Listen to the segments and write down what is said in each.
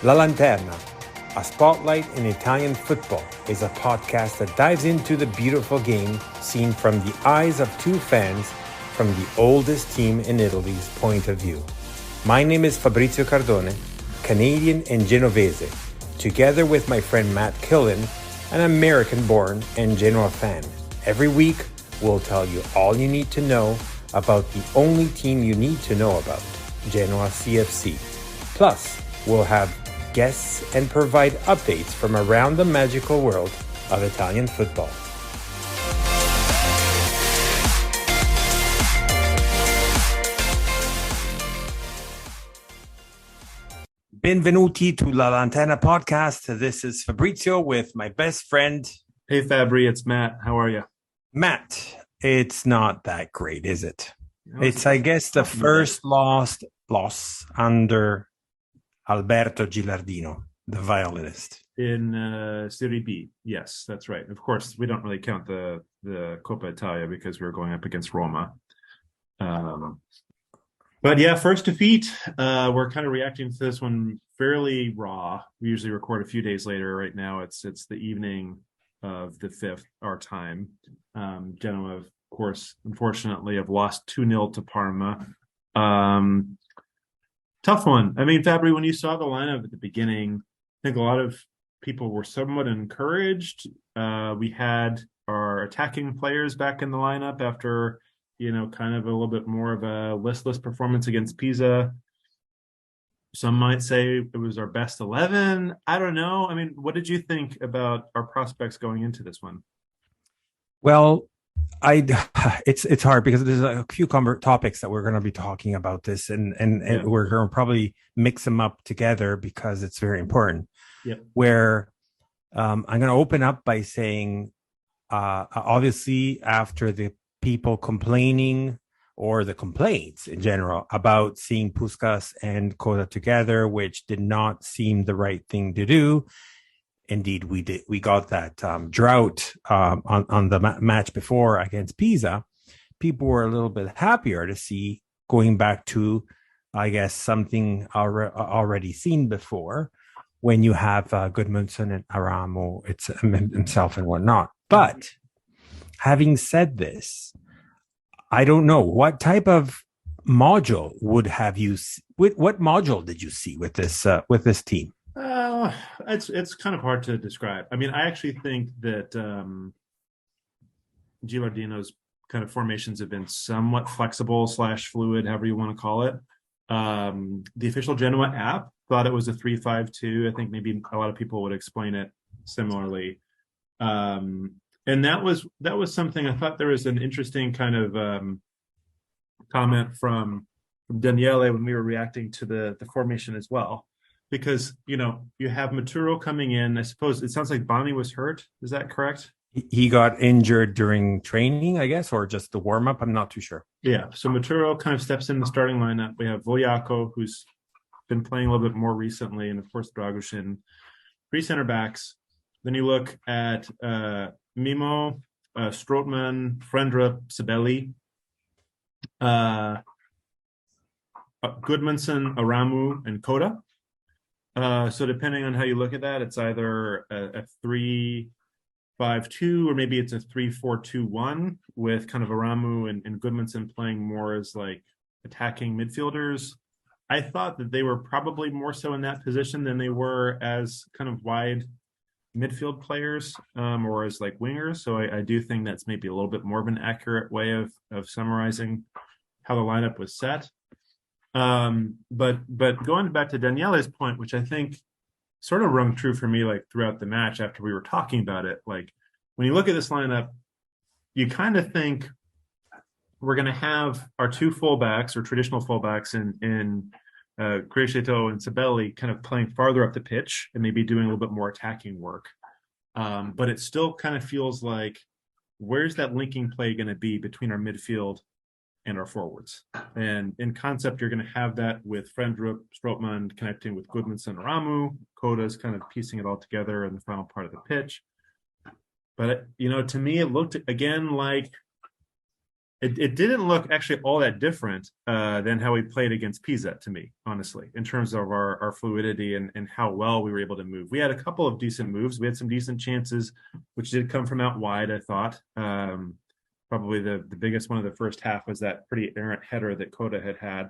La Lanterna, a spotlight in Italian football, is a podcast that dives into the beautiful game seen from the eyes of two fans from the oldest team in Italy's point of view. My name is Fabrizio Cardone, Canadian and Genovese, together with my friend Matt Killen, an American-born and Genoa fan. Every week, we'll tell you all you need to know about the only team you need to know about, Genoa CFC. Plus, we'll have guests and provide updates from around the magical world of Italian football. Benvenuti to La Lanterna podcast. This is Fabrizio with my best friend. Hey, Fabry, it's Matt. How are you? Matt, it's not that great, is it? It's, I guess, the first loss under Alberto Gilardino, the violinist. In Serie B. Yes, that's right. Of course, we don't really count the Coppa Italia because we're going up against Roma. But yeah, first defeat. We're kind of reacting to this one fairly raw. We usually record a few days later. Right now, it's the evening of the 5th, our time. Genoa, of course, unfortunately, have lost 2-0 to Parma. Tough one. I mean, Fabry, when you saw the lineup at the beginning, I think a lot of people were somewhat encouraged. We had our attacking players back in the lineup after, kind of a little bit more of a listless performance against Pisa. Some might say it was our best 11. I don't know. I mean, what did you think about our prospects going into this one? Well, it's hard because there's a few topics that we're going to be talking about this, and we're going to probably mix them up together because it's very important. Yep. Where I'm going to open up by saying, obviously, after the people complaining or the complaints in general about seeing Puskas and Coda together, which did not seem the right thing to do. Indeed, we got that drought on the match before against Pisa. People were a little bit happier to see going back to, I guess, something already seen before when you have Gudmundsson and Aramo himself and whatnot. But having said this, I don't know what type of module what module did you see with this team? It's kind of hard to describe. I mean, I actually think that Gilardino's kind of formations have been somewhat flexible / fluid, however you want to call it. The official Genoa app thought it was a 3-5-2. I think maybe a lot of people would explain it similarly. And that was something I thought there was an interesting kind of comment from Daniele when we were reacting to the formation as well. Because, you have Maturo coming in. I suppose it sounds like Bami was hurt. Is that correct? He got injured during training, I guess, or just the warm-up. I'm not too sure. Yeah. So Maturo kind of steps in the starting lineup. We have Vogliacco, who's been playing a little bit more recently, and of course Dragoshin. 3 center backs. Then you look at Mimo, Strootman, Frendrup, Sibeli, Gudmundsson, Aramu, and Coda. So depending on how you look at that, it's either a 3-5-2 or maybe it's a 3-4-2-1 with kind of Aramu and Gudmundsson playing more as like attacking midfielders. I thought that they were probably more so in that position than they were as kind of wide midfield players or as like wingers. So I do think that's maybe a little bit more of an accurate way of summarizing how the lineup was set. But going back to Daniele's point, which I think sort of rung true for me, like throughout the match after we were talking about it, like when you look at this lineup, you kind of think we're going to have our 2 fullbacks or traditional fullbacks in Crescito and Sibeli kind of playing farther up the pitch and maybe doing a little bit more attacking work. But it still kind of feels like, where's that linking play going to be between our midfield and our forwards? And in concept, you're going to have that with Frendrup, Strootman connecting with Gudmundsson, Ramu. Coda's kind of piecing it all together in the final part of the pitch. But, to me, it looked, again, like it didn't look actually all that different than how we played against Pisa to me, honestly, in terms of our fluidity and how well we were able to move. We had a couple of decent moves. We had some decent chances, which did come from out wide, I thought. Probably the biggest one of the first half was that pretty errant header that Coda had.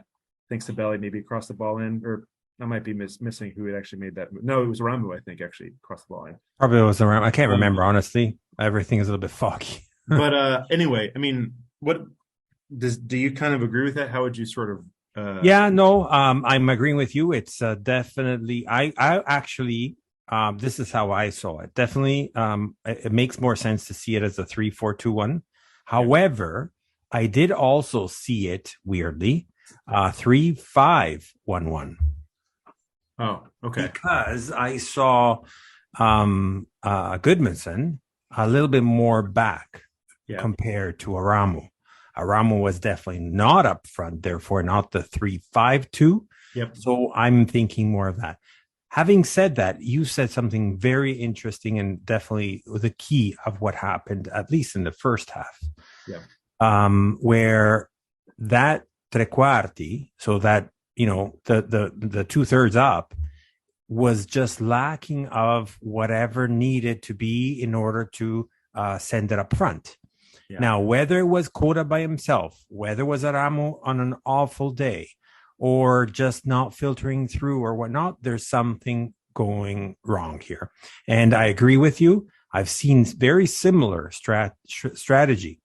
Thanks to Belly, maybe crossed the ball in, or I might be missing who had actually made that move. No, it was Ramu, I think, actually crossed the ball in. Probably was around. I can't remember, honestly. Everything is a little bit foggy. But anyway, I mean, what do you kind of agree with that? How would you sort of Yeah, no, I'm agreeing with you. It's definitely I actually this is how I saw it. Definitely it makes more sense to see it as a 3-4-2-1. However, I did also see it weirdly 3-5-1-1. Oh, okay. Because I saw Goodmanson a little bit more back compared to Aramu. Aramu was definitely not up front, therefore not the 3-5-2. Yep. So I'm thinking more of that. Having said that, you said something very interesting and definitely the key of what happened, at least in the first half. Yeah. Where that tre quarti, so that, you know, the 2/3 up, was just lacking of whatever needed to be in order to send it up front. Yeah. Now, whether it was Coda by himself, whether it was Aramo on an awful day, or just not filtering through or whatnot, there's something going wrong here. And I agree with you. I've seen very similar strategy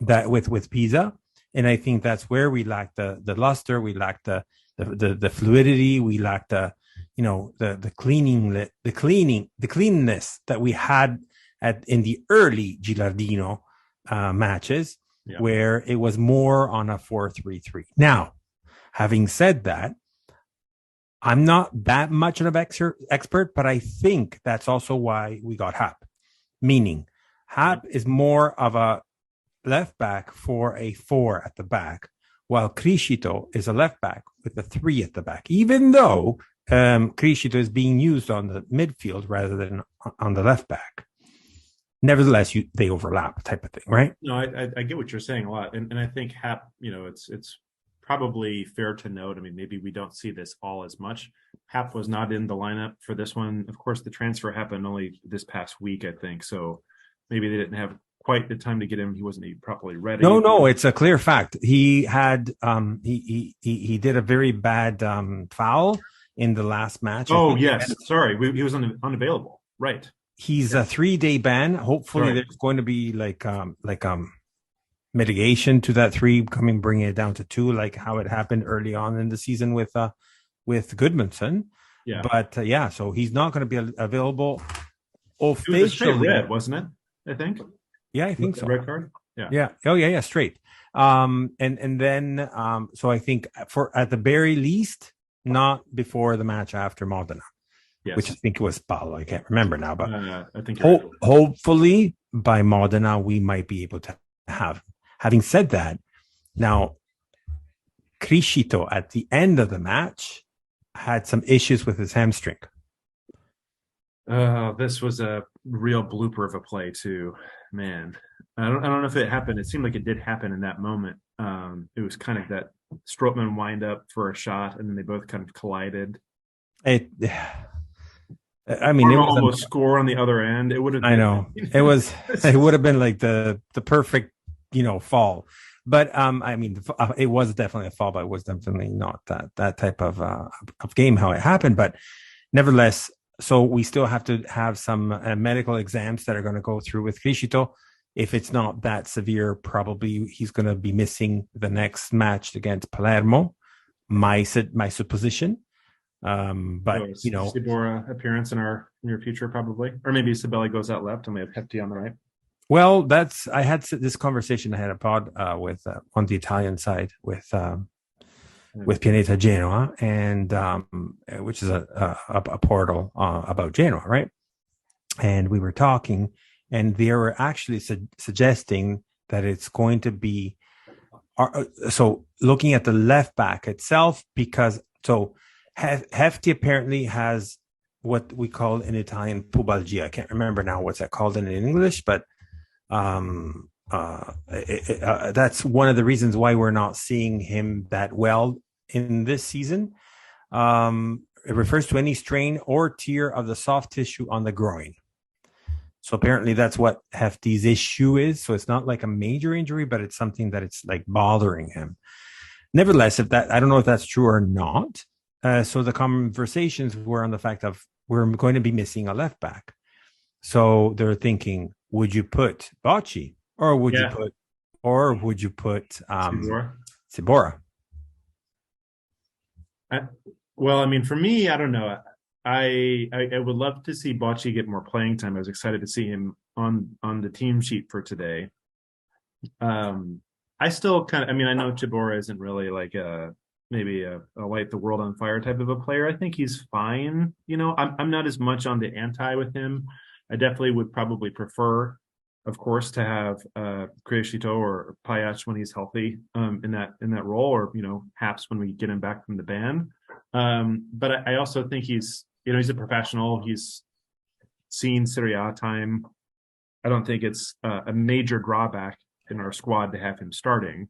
that with Pisa, and I think that's where we lack the luster, we lack the fluidity, we lack the cleanness that we had in the early Gilardino matches, where it was more on a 4-3-3. Now, having said that, I'm not that much of an expert, but I think that's also why we got Hap. Meaning, Hap is more of a left back for a 4 at the back, while Criscito is a left back with a 3 at the back, even though Criscito is being used on the midfield rather than on the left back. Nevertheless, they overlap type of thing, right? No, I get what you're saying a lot. And I think Hap, it's probably fair to note, I mean, maybe we don't see this all as much. Hap was not in the lineup for this one. Of course, the transfer happened only this past week, I think. So maybe they didn't have quite the time to get him. He wasn't properly ready. No, it's a clear fact. He had he did a very bad foul in the last match. Oh, yes. Sorry. He was unavailable. Right. He's a 3-day ban. Hopefully there's going to be like mitigation to that 3, bringing it down to 2, like how it happened early on in the season with Goodmanson. Yeah. But so he's not going to be available officially. It was a straight red, wasn't it? I think. Yeah, I think so. Red card. Yeah. Yeah. Oh yeah, straight. And then so I think for at the very least, not before the match after Modena. Yes. Which I think it was Paolo. I can't remember now, but I think hopefully by Modena we might be able to have. Having said that, now Criscito at the end of the match had some issues with his hamstring. This was a real blooper of a play too, man. I don't know if it happened. It seemed like it did happen in that moment. It was kind of that Strootman wind up for a shot, and then they both kind of collided. It was almost score on the other end. It would have. I know it was. It would have been like the perfect, fall. But it was definitely a fall, but it was definitely not that type of game how it happened. But nevertheless, so we still have to have some medical exams that are going to go through with Criscito. If it's not that severe, probably he's going to be missing the next match against Palermo. My supposition. But Sibora appearance in our near future, probably, or maybe Sabelli goes out left and we have Hefty on the right. Well, I had this conversation. I had a pod with on the Italian side with Pianeta Genoa, and which is a portal about Genoa, right? And we were talking, and they were actually suggesting that it's going to be so looking at the left back itself, because Hefty apparently has what we call in Italian pubalgia. I can't remember now what's that called in English, but That's one of the reasons why we're not seeing him that well in this season. It refers to any strain or tear of the soft tissue on the groin. So apparently that's what Hefty's issue is. So it's not like a major injury, but it's something that it's like bothering him. Nevertheless, if that I don't know if that's true or not. So the conversations were on the fact of we're going to be missing a left back. So they're thinking, would you put Bocci or Yeah, would you put Sibora. Sibora? Well, I mean, for me, I don't know. I would love to see Bocci get more playing time. I was excited to see him on the team sheet for today. I still kind of, I mean, I know Chibora isn't really like maybe a light the world on fire type of a player. I think he's fine. You know, I'm not as much on the anti with him. I definitely would probably prefer, of course, to have Crescito or Payac when he's healthy in that role, or you know, Haps when we get him back from the ban. But I also think he's a professional. He's seen Serie A time. I don't think it's a major drawback in our squad to have him starting.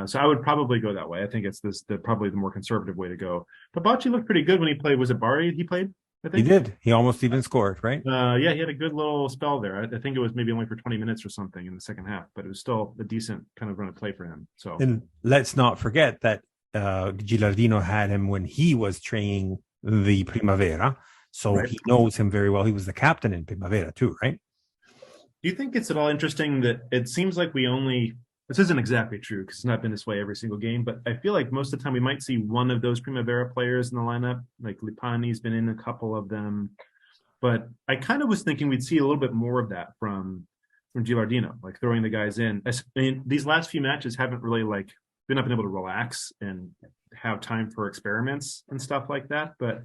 So I would probably go that way. I think it's probably the more conservative way to go. But Bocci looked pretty good when he played. Was it Bari he played? I He think. did. He almost even scored, right? Yeah, he had a good little spell there. I think it was maybe only for 20 minutes or something in the second half, but it was still a decent kind of run of play for him. So, And let's not forget that Gilardino had him when he was training the Primavera. So right. he knows him very well. He was the captain in Primavera too, right? Do you think it's at all interesting that it seems like this isn't exactly true because it's not been this way every single game, but I feel like most of the time we might see one of those Primavera players in the lineup, like Lipani's been in a couple of them. But I kind of was thinking we'd see a little bit more of that from Gilardino, like throwing the guys in. I mean, these last few matches haven't really like been up and able to relax and have time for experiments and stuff like that. But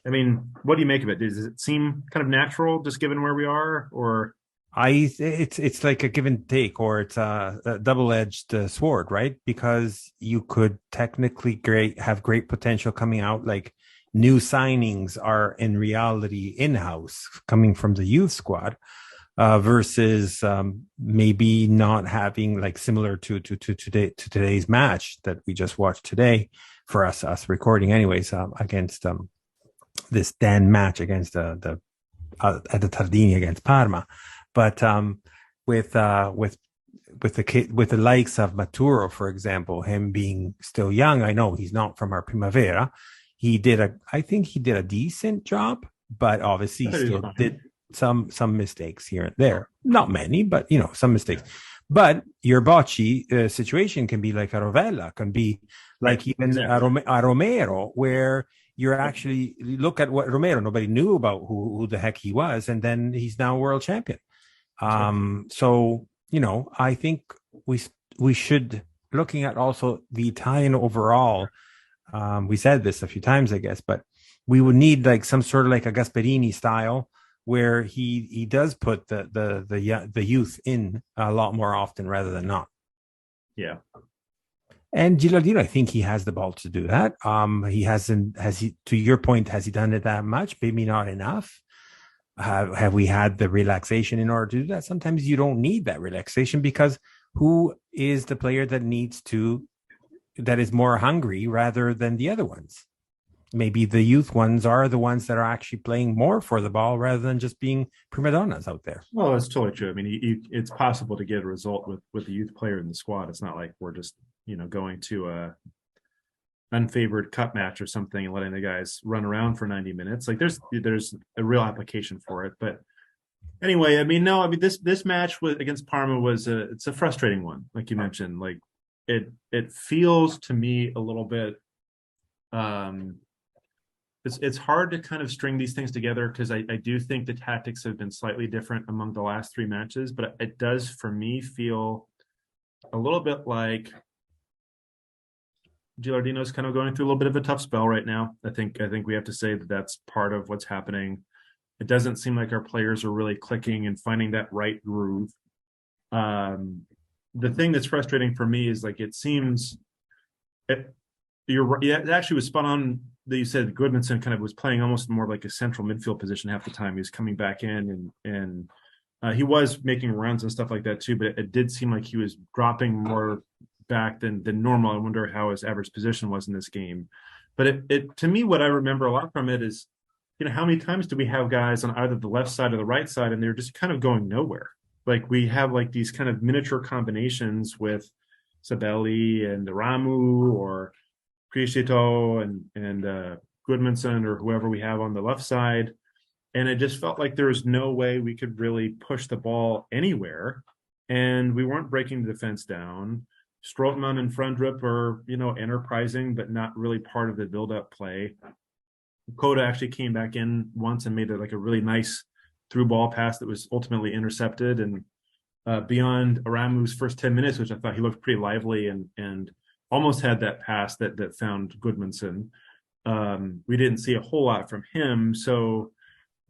I mean, what do you make of it? Does it seem kind of natural just given where we are, or It's like a give and take, or it's a double-edged sword, right? Because you could technically have great potential coming out. Like new signings are in reality in-house coming from the youth squad, versus maybe not having like similar to today's match that we just watched today for us recording anyways, against this Dan match against the at the Tardini against Parma. But with with the likes of Maturo, for example, him being still young, I know he's not from our Primavera. I think he did a decent job, but obviously I he thought he was still fine. did some mistakes here and there. Not many, but you know, some mistakes. But your Bocci situation can be like a Rovella, can be Right. like even Exactly. a Romero, where you're actually look at what Romero, nobody knew about who the heck he was, and then he's now world champion. Sure. So you know, I think we we should looking at also the Italian overall. We said this a few times, I guess, but we would need like some sort of like a Gasperini style where he does put the youth in a lot more often rather than not. Yeah. And Gilardino, I think he has the ball to do that. He hasn't, has he, to your point, has he done it that much? Maybe not enough. Have we had the relaxation in order to do that? Sometimes you don't need that relaxation because who is the player that is more hungry rather than the other ones? Maybe the youth ones are the ones that are actually playing more for the ball rather than just being prima donnas out there. Well, that's totally true. I mean, it's possible to get a result with the youth player in the squad. It's not like we're just going to a unfavored cup match or something and letting the guys run around for 90 minutes. Like there's a real application for it. But anyway, I mean, no, I mean this match against Parma it's a frustrating one, like you mentioned. Like it feels to me a little bit it's hard to kind of string these things together because I do think the tactics have been slightly different among the last three matches, but it does for me feel a little bit like Gilardino's kind of going through a little bit of a tough spell right now. I think we have to say that that's part of what's happening. It doesn't seem like our players are really clicking and finding that right groove. The thing that's frustrating for me is like it seems it actually was spot on that you said Goodmanson kind of was playing almost more like a central midfield position half the time. He was coming back in and He was making runs and stuff like that too, but it did seem like he was dropping more back than normal. I wonder how his average position was in this game. But it to me, what I remember a lot from it is, how many times do we have guys on either the left side or the right side, and they're just kind of going nowhere. Like we have like these kind of miniature combinations with Sabelli and Ramu or Criscito and Goodmanson or whoever we have on the left side. And it just felt like there was no way we could really push the ball anywhere. And we weren't breaking the defense down. Strootman and Frendrup are, enterprising, but not really part of the build-up play. Coda actually came back in once and made a really nice through ball pass that was ultimately intercepted. And beyond Aramu's first 10 minutes, which I thought he looked pretty lively and almost had that pass that found Goodmanson. We didn't see a whole lot from him. So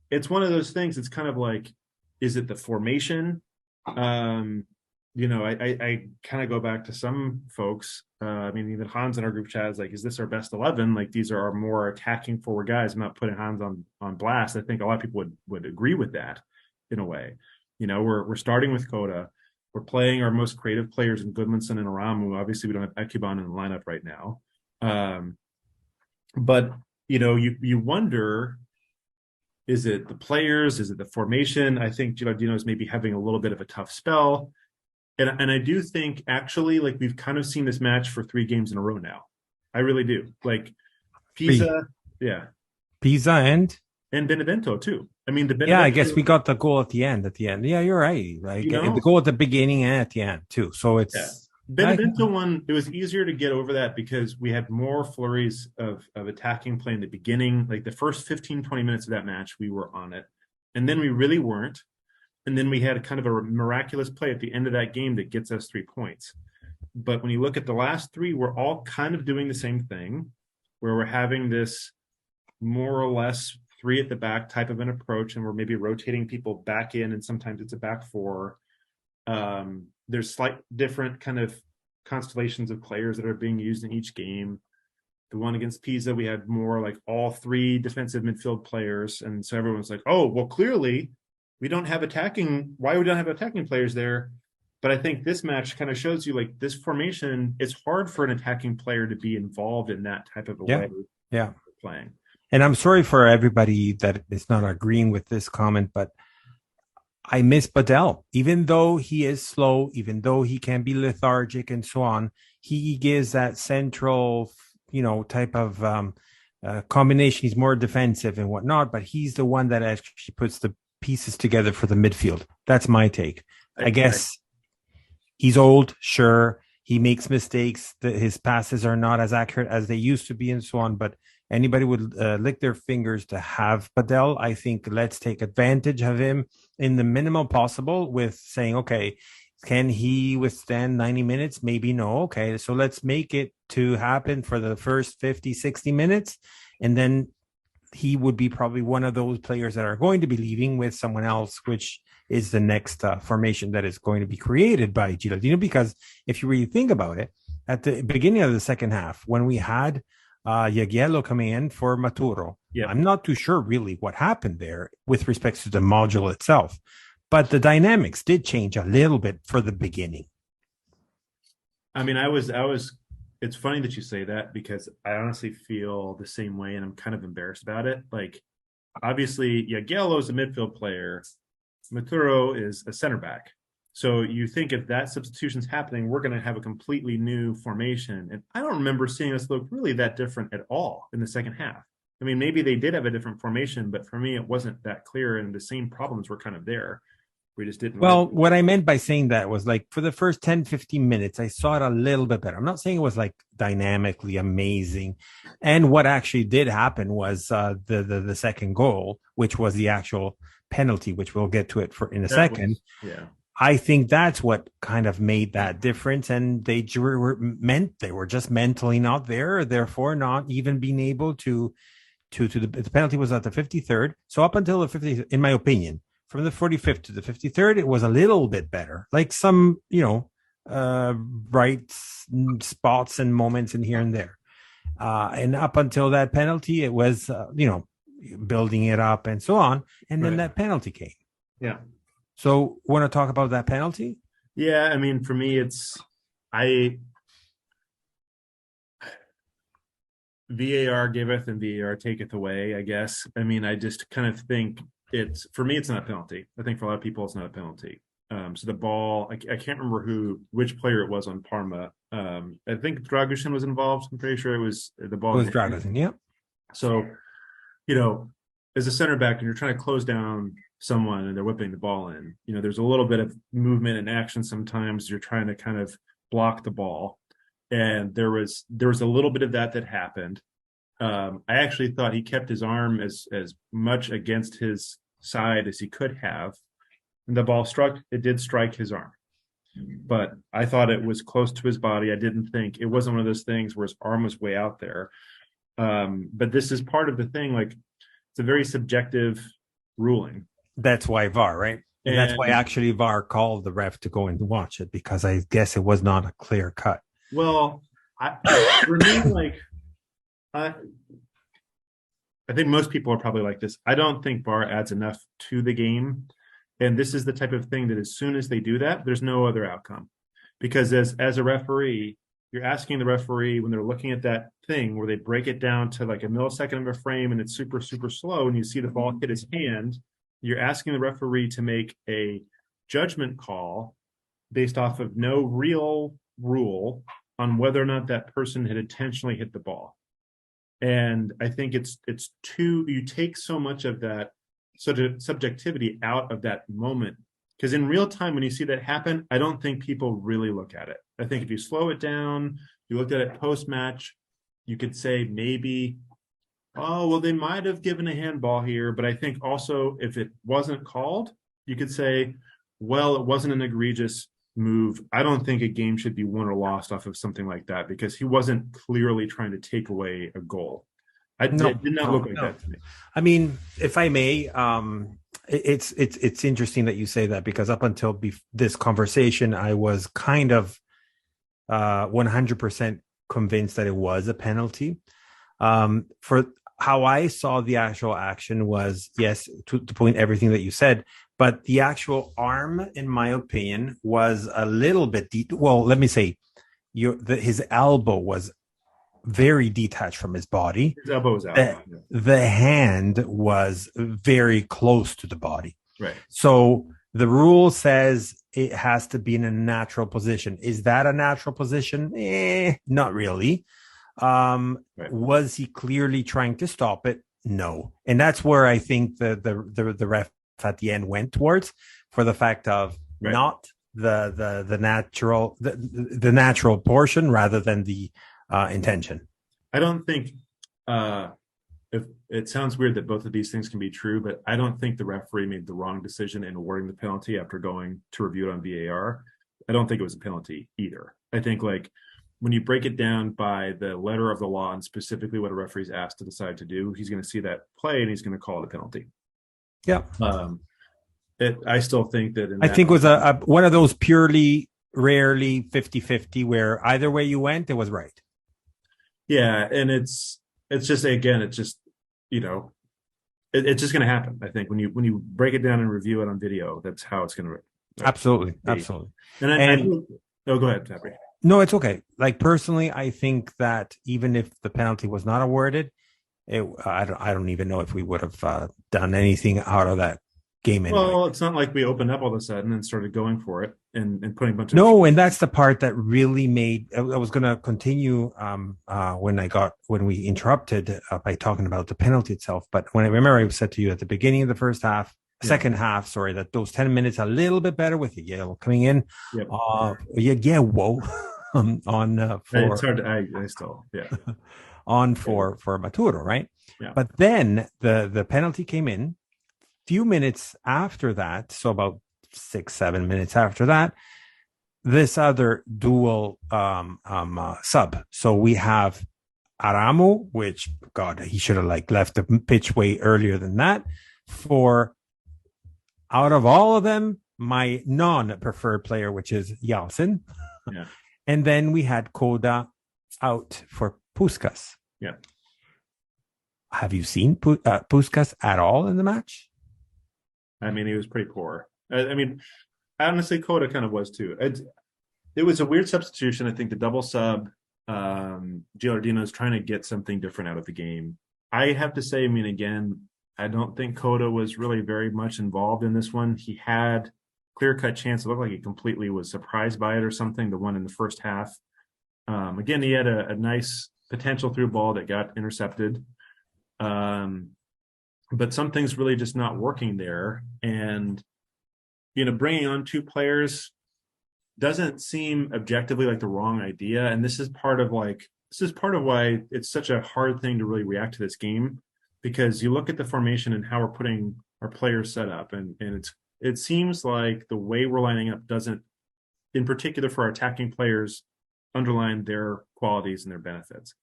it's one of those things. It's kind of like, is it the formation? I kind of go back to some folks. Even Hans in our group chat is like, is this our best 11? Like, these are our more attacking forward guys. I'm not putting Hans on blast. I think a lot of people would agree with that in a way. We're starting with Coda. We're playing our most creative players in Goodmanson and Aramu. Obviously, we don't have Ekuban in the lineup right now. But you wonder, is it the players? Is it the formation? I think Gilardino is maybe having a little bit of a tough spell. And I do think, actually, like, we've kind of seen this match for 3 games in a row now. I really do. Like, Pisa, yeah. Pisa and Benevento, too. I mean, I guess we got the goal at the end. Yeah, you're right. Like, the goal at the beginning and at the end, too. So it's... Yeah. Benevento one, it was easier to get over that because we had more flurries of attacking play in the beginning. Like, the first 15, 20 minutes of that match, we were on it. And then we really weren't. And then we had kind of a miraculous play at the end of that game that gets us 3 points. But when you look at the last 3, we're all kind of doing the same thing, where we're having this more or less 3 at the back type of an approach, and we're maybe rotating people back in, and sometimes it's a back 4. There's slight different kind of constellations of players that are being used in each game. The one against Pisa, we had more like all 3 defensive midfield players. And so everyone's like, oh, well, clearly we don't have why we don't have attacking players there. But I think this match kind of shows you, like, this formation, it's hard for an attacking player to be involved in that type of a way of playing. And I'm sorry for everybody that is not agreeing with this comment, but I miss Badel. Even though he is slow, even though he can be lethargic and so on, he gives that central, type of combination. He's more defensive and whatnot, but he's the one that actually puts the pieces together for the midfield. That's my take. I guess he's old, sure. He makes mistakes. His passes are not as accurate as they used to be and so on, but anybody would lick their fingers to have Badel. I think let's take advantage of him in the minimum possible with saying, okay, can he withstand 90 minutes? Maybe no. Okay, so let's make it to happen for the first 50, 60 minutes. And then he would be probably one of those players that are going to be leaving with someone else, which is the next formation that is going to be created by Gilardino. Because if you really think about it, at the beginning of the second half, when we had Jagiello coming in for Maturo, I'm not too sure really what happened there with respect to the module itself. But the dynamics did change a little bit for the beginning. I mean, it's funny that you say that, because I honestly feel the same way, and I'm kind of embarrassed about it. Like, obviously, Jagiello is a midfield player. Maturo is a center back. So you think if that substitution's happening, we're going to have a completely new formation. And I don't remember seeing us look really that different at all in the second half. I mean, maybe they did have a different formation, but for me, it wasn't that clear. And the same problems were kind of there. We just didn't. Well, what I meant by saying that was, like, for the first 10, 15 minutes, I saw it a little bit better. I'm not saying it was like dynamically amazing. And what actually did happen was the second goal, which was the actual penalty, which we'll get to it in a second. I think that's what kind of made that difference. And they were just mentally not there, therefore not even being able to the penalty was at the 53rd. So up until the 50th, in my opinion, from the 45th to the 53rd, it was a little bit better. Like some, bright spots and moments in here and there. And up until that penalty, it was, building it up and so on. And then that penalty came. Yeah. So, want to talk about that penalty? Yeah, I mean, for me, I VAR giveth and VAR taketh away, I guess. I mean, I just kind of think for me, it's not a penalty. I think for a lot of people, it's not a penalty. So the ball, I can't remember which player it was on Parma. I think Dragusin was involved. I'm pretty sure it was the It ball. was Dragusin, yeah. So, you know, as a center back and you're trying to close down someone and they're whipping the ball in, there's a little bit of movement and action sometimes. You're trying to kind of block the ball. And there was a little bit of that happened. I actually thought he kept his arm as much against his side as he could have. And the ball it did strike his arm. But I thought it was close to his body. I didn't think it wasn't one of those things where his arm was way out there. But this is part of the thing. Like, it's a very subjective ruling. That's why VAR, right? And that's why actually VAR called the ref to go and watch it, because I guess it was not a clear cut. Well, for me, like, I think most people are probably like this. I don't think VAR adds enough to the game. And this is the type of thing that as soon as they do that, there's no other outcome. Because as a referee, you're asking the referee when they're looking at that thing where they break it down to like a millisecond of a frame and it's super, super slow and you see the ball hit his hand, you're asking the referee to make a judgment call based off of no real rule on whether or not that person had intentionally hit the ball. And I think you take so much of that sort of subjectivity out of that moment. Because in real time, when you see that happen, I don't think people really look at it. I think if you slow it down, you looked at it post-match, you could say maybe, oh, well, they might have given a handball here. But I think also if it wasn't called, you could say, well, it wasn't an egregious move. I don't think a game should be won or lost off of something like that because he wasn't clearly trying to take away a goal. It did not look like that to me. I mean, if I may, it's interesting that you say that, because up until this conversation, I was kind of 100% convinced that it was a penalty. For how I saw the actual action was, yes, to point everything that you said, but the actual arm, in my opinion, was a little bit well, let me say, his elbow was very detached from his body. His elbow was out. The hand was very close to the body. Right. So the rule says it has to be in a natural position. Is that a natural position? Not really. Right. Was he clearly trying to stop it? No. And that's where I think the ref at the end went towards, for the fact of not the natural portion rather than the intention. I don't think if it sounds weird that both of these things can be true, but I don't think the referee made the wrong decision in awarding the penalty after going to review it on VAR. I don't think it was a penalty either. I think, like, when you break it down by the letter of the law and specifically what a referee's asked to decide to do, he's going to see that play and he's going to call it a penalty. Yeah. I still think that I think it was a one of those rarely 50-50 where either way you went, it was right. Yeah, and it's just, again, it's just, it's just going to happen. I think when you break it down and review it on video, that's how it's going to. Absolutely. And go ahead, Fabry. No, it's okay. Like, personally, I think that even if the penalty was not awarded, I don't even know if we would have done anything out of that game anyway. Well, it's not like we opened up all of a sudden and started going for it and putting a bunch of... No, and that's the part that really made... I was going to continue when we interrupted by talking about the penalty itself. But when I remember, I said to you at the beginning of the first half, second half, sorry, that those 10 minutes a little bit better with the yellow coming in. Yep. Whoa. For it's hard to... I still, yeah. on for Maturo, right? Yeah. But then the penalty came in. Few minutes after that, so about 6-7 minutes after that, this other dual sub. So we have Aramo, which, God, he should have left the pitch way earlier than that. For out of all of them, my non-preferred player, which is Yalcin. Yeah. And then we had Koda out for Puskas. Yeah. Have you seen Puskas at all in the match? I mean, he was pretty poor. I mean, honestly, Coda kind of was too. It was a weird substitution. I think the double sub, Gilardino is trying to get something different out of the game. I have to say, I mean, again, I don't think Coda was really very much involved in this one. He had clear-cut chance. It looked like he completely was surprised by it or something, the one in the first half. Again, he had a nice potential through ball that got intercepted. But something's really just not working there. And, bringing on two players doesn't seem objectively like the wrong idea. And this is part of why it's such a hard thing to really react to this game, because you look at the formation and how we're putting our players set up, and it seems like the way we're lining up doesn't, in particular for our attacking players, underline their qualities and their benefits.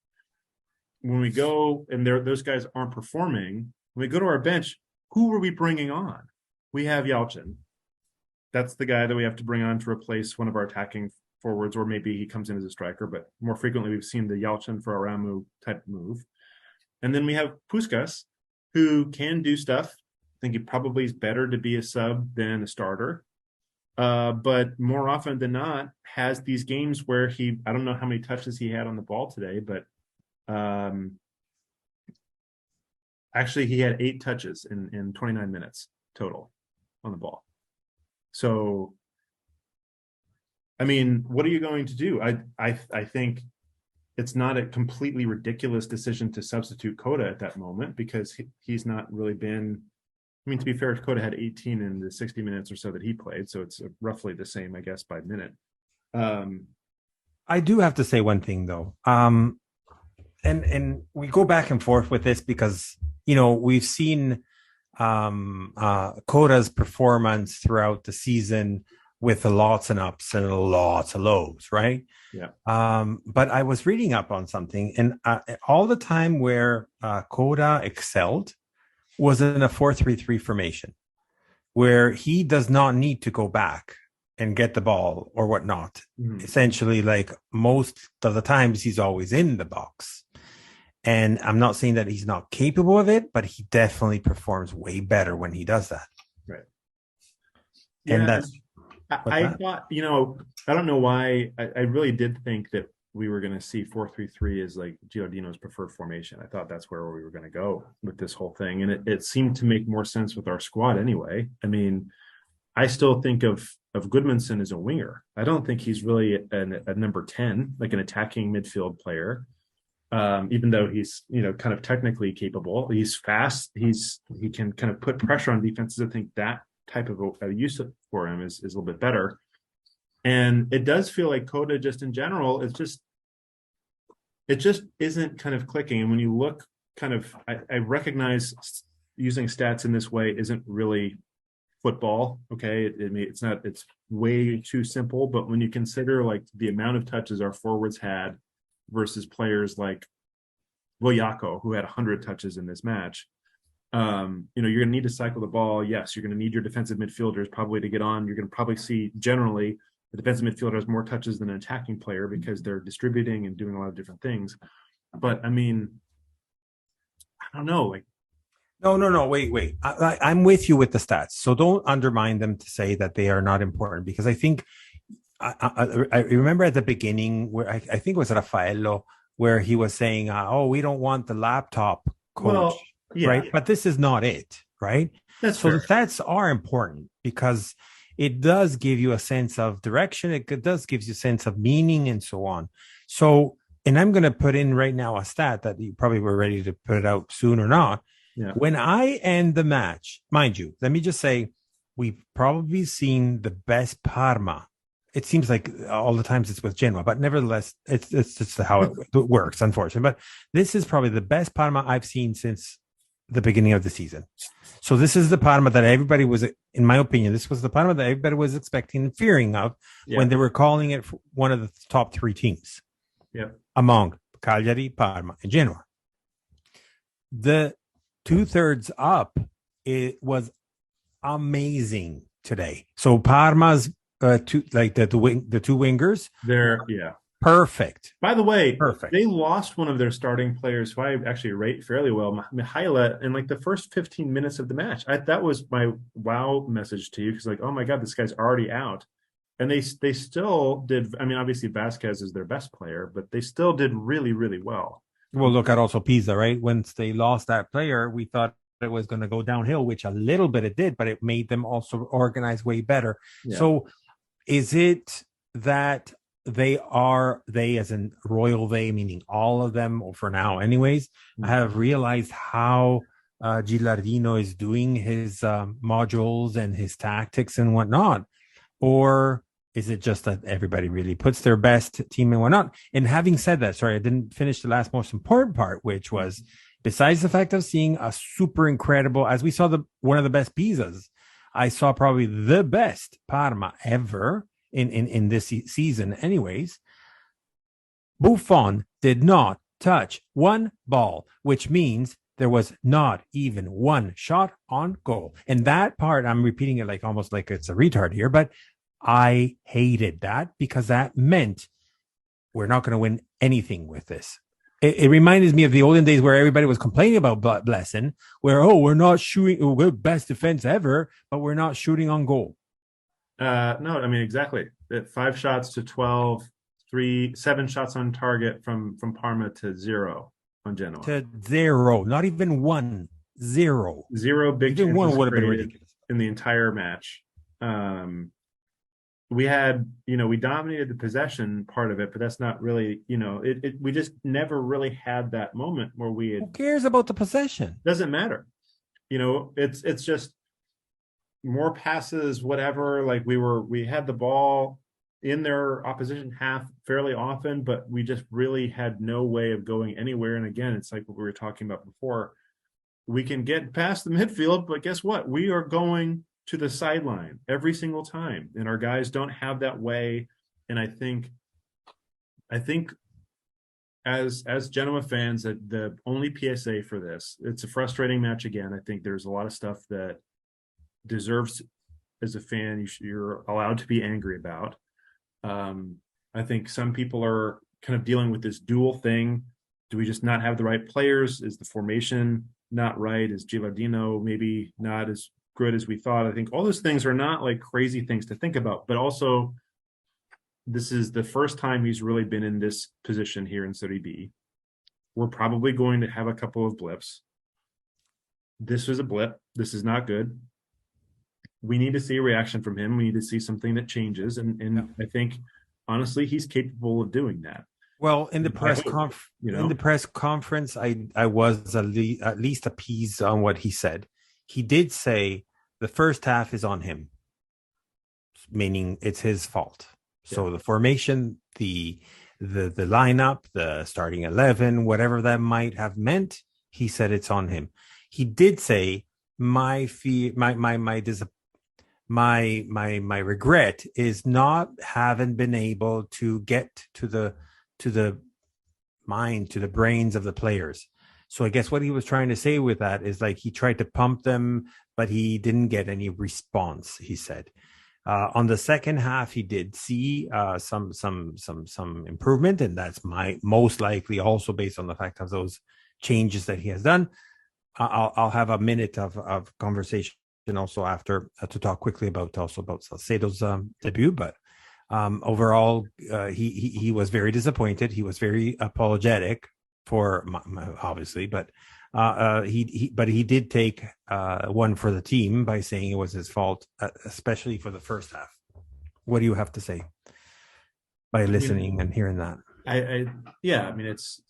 When we go and those guys aren't performing, when we go to our bench, who are we bringing on? We have Yalchin. That's the guy that we have to bring on to replace one of our attacking forwards, or maybe he comes in as a striker, but more frequently we've seen the Yalchin for Aramu type move. And then we have Puskas, who can do stuff. I think he probably is better to be a sub than a starter. But more often than not has these games where I don't know how many touches he had on the ball today, but actually he had 8 touches in 29 minutes total on the ball. So, I mean, what are you going to do? I think it's not a completely ridiculous decision to substitute Coda at that moment, because he's not really been. I mean, to be fair, Coda had 18 in the 60 minutes or so that he played, so it's roughly the same, I guess, by minute. I do have to say one thing though, and we go back and forth with this because we've seen Coda's performance throughout the season with lots and ups and lots of lows, right? Yeah. But I was reading up on something, and all the time where Coda excelled was in a 4-3-3 formation, where he does not need to go back and get the ball or whatnot. Mm-hmm. Essentially, like most of the times, he's always in the box. And I'm not saying that he's not capable of it, but he definitely performs way better when he does that. Right. And yeah, that's. I thought, I don't know why. I really did think that we were going to see 4-3-3 as like Giordino's preferred formation. I thought that's where we were going to go with this whole thing. And it seemed to make more sense with our squad anyway. I mean, I still think of Goodmanson as a winger. I don't think he's really a number 10, like an attacking midfield player. Even though he's, kind of technically capable, he's fast. He can kind of put pressure on defenses. I think that type of a use for him is a little bit better. And it does feel like Coda, just in general, it just isn't kind of clicking. And when you look I recognize using stats in this way isn't really football. Okay. It's way too simple, but when you consider like the amount of touches our forwards had versus players like Voyako, who had 100 touches in this match, you're going to need to cycle the ball. Yes, you're going to need your defensive midfielders probably to get on. You're going to probably see generally the defensive midfielder has more touches than an attacking player because they're distributing and doing a lot of different things. But I mean, I don't know. Like, no. Wait. I'm with you with the stats. So don't undermine them to say that they are not important, because I think I remember at the beginning where I think it was Raffaello, where he was saying, we don't want the laptop coach. Well, yeah. Right. But this is not it. Right. That's so fair. The stats are important because it does give you a sense of direction. It does give you a sense of meaning and so on. So, and I'm going to put in right now a stat that you probably were ready to put it out soon or not. Yeah. When I end the match, mind you, let me just say, we've probably seen the best Parma. It seems like all the times it's with Genoa, but nevertheless, it's just how it works, unfortunately. But this is probably the best Parma I've seen since the beginning of the season. So this is the Parma that everybody was, in my opinion, this was the Parma that everybody was expecting and fearing of when they were calling it one of the top 3 teams among Cagliari, Parma, and Genoa. The 2/3 up, it was amazing today. So Parma's the two wingers, they're Perfect. By the way, Perfect. they lost one of their starting players who I actually rate fairly well, Mihaila, in like the first 15 minutes of the match. That was my wow message to you, because like, oh my God, this guy's already out. And they still did. I mean, obviously Vasquez is their best player, but they still did really, really well. Well, look at also Pisa, right? Once they lost that player, we thought it was going to go downhill, which a little bit it did, but it made them also organize way better. Yeah. So is it that they as in royal they, meaning all of them, or for now anyways, have realized how Gilardino is doing his modules and his tactics and whatnot? Or is it just that everybody really puts their best team and whatnot? And having said that, sorry, I didn't finish the last most important part, which was besides the fact of seeing a super incredible, as we saw one of the best pizzas, I saw probably the best Parma ever in this season. Anyways, Buffon did not touch one ball, which means there was not even one shot on goal. And that part, I'm repeating it like almost like it's a retard here, but I hated that because that meant we're not going to win anything with this. It reminded me of the olden days where everybody was complaining about Blessing, where, oh, we're not shooting, we're best defense ever, but we're not shooting on goal. No, I mean, exactly. 5 shots to 12, 7 shots on target from Parma to 0 on Genoa. To 0, not even 1, 0. 0 big even chances one would have been created ridiculous in the entire match. We had, we dominated the possession part of it, but that's not really, we just never really had that moment where we had. Who cares about the possession? Doesn't matter. It's just more passes, whatever. Like we had the ball in their opposition half fairly often, but we just really had no way of going anywhere. And again, it's like what we were talking about before. We can get past the midfield, but guess what? We are going to the sideline every single time, and our guys don't have that way. And I think as Genoa fans, that the only PSA for this, it's a frustrating match again. I think there's a lot of stuff that deserves, as a fan, you're allowed to be angry about. I think some people are kind of dealing with this dual thing. Do we just not have the right players? Is the formation not right? Is Gilardino maybe not as good as we thought? I think all those things are not like crazy things to think about, but also this is the first time he's really been in this position here in Serie B. We're probably going to have a couple of blips. This was a blip. This is not good. We need to see a reaction from him. We need to see something that changes. And I think, honestly, he's capable of doing that. Well, in the press conference, I was at least appeased on what he said. He did say the first half is on him, meaning it's his fault. Yeah. So the formation, the lineup, the starting 11, whatever that might have meant, he said it's on him. He did say my regret is not having been able to get to the mind, to the brains of the players. So I guess what he was trying to say with that is like he tried to pump them, but he didn't get any response, he said. On the second half, he did see some improvement, and that's most likely also based on the fact of those changes that he has done. I'll have a minute of conversation also after to talk quickly about Salcedo's debut, but overall, he was very disappointed. He was very apologetic for obviously, but he did take one for the team by saying it was his fault, especially for the first half. What do you have to say by listening and hearing that? I mean, it's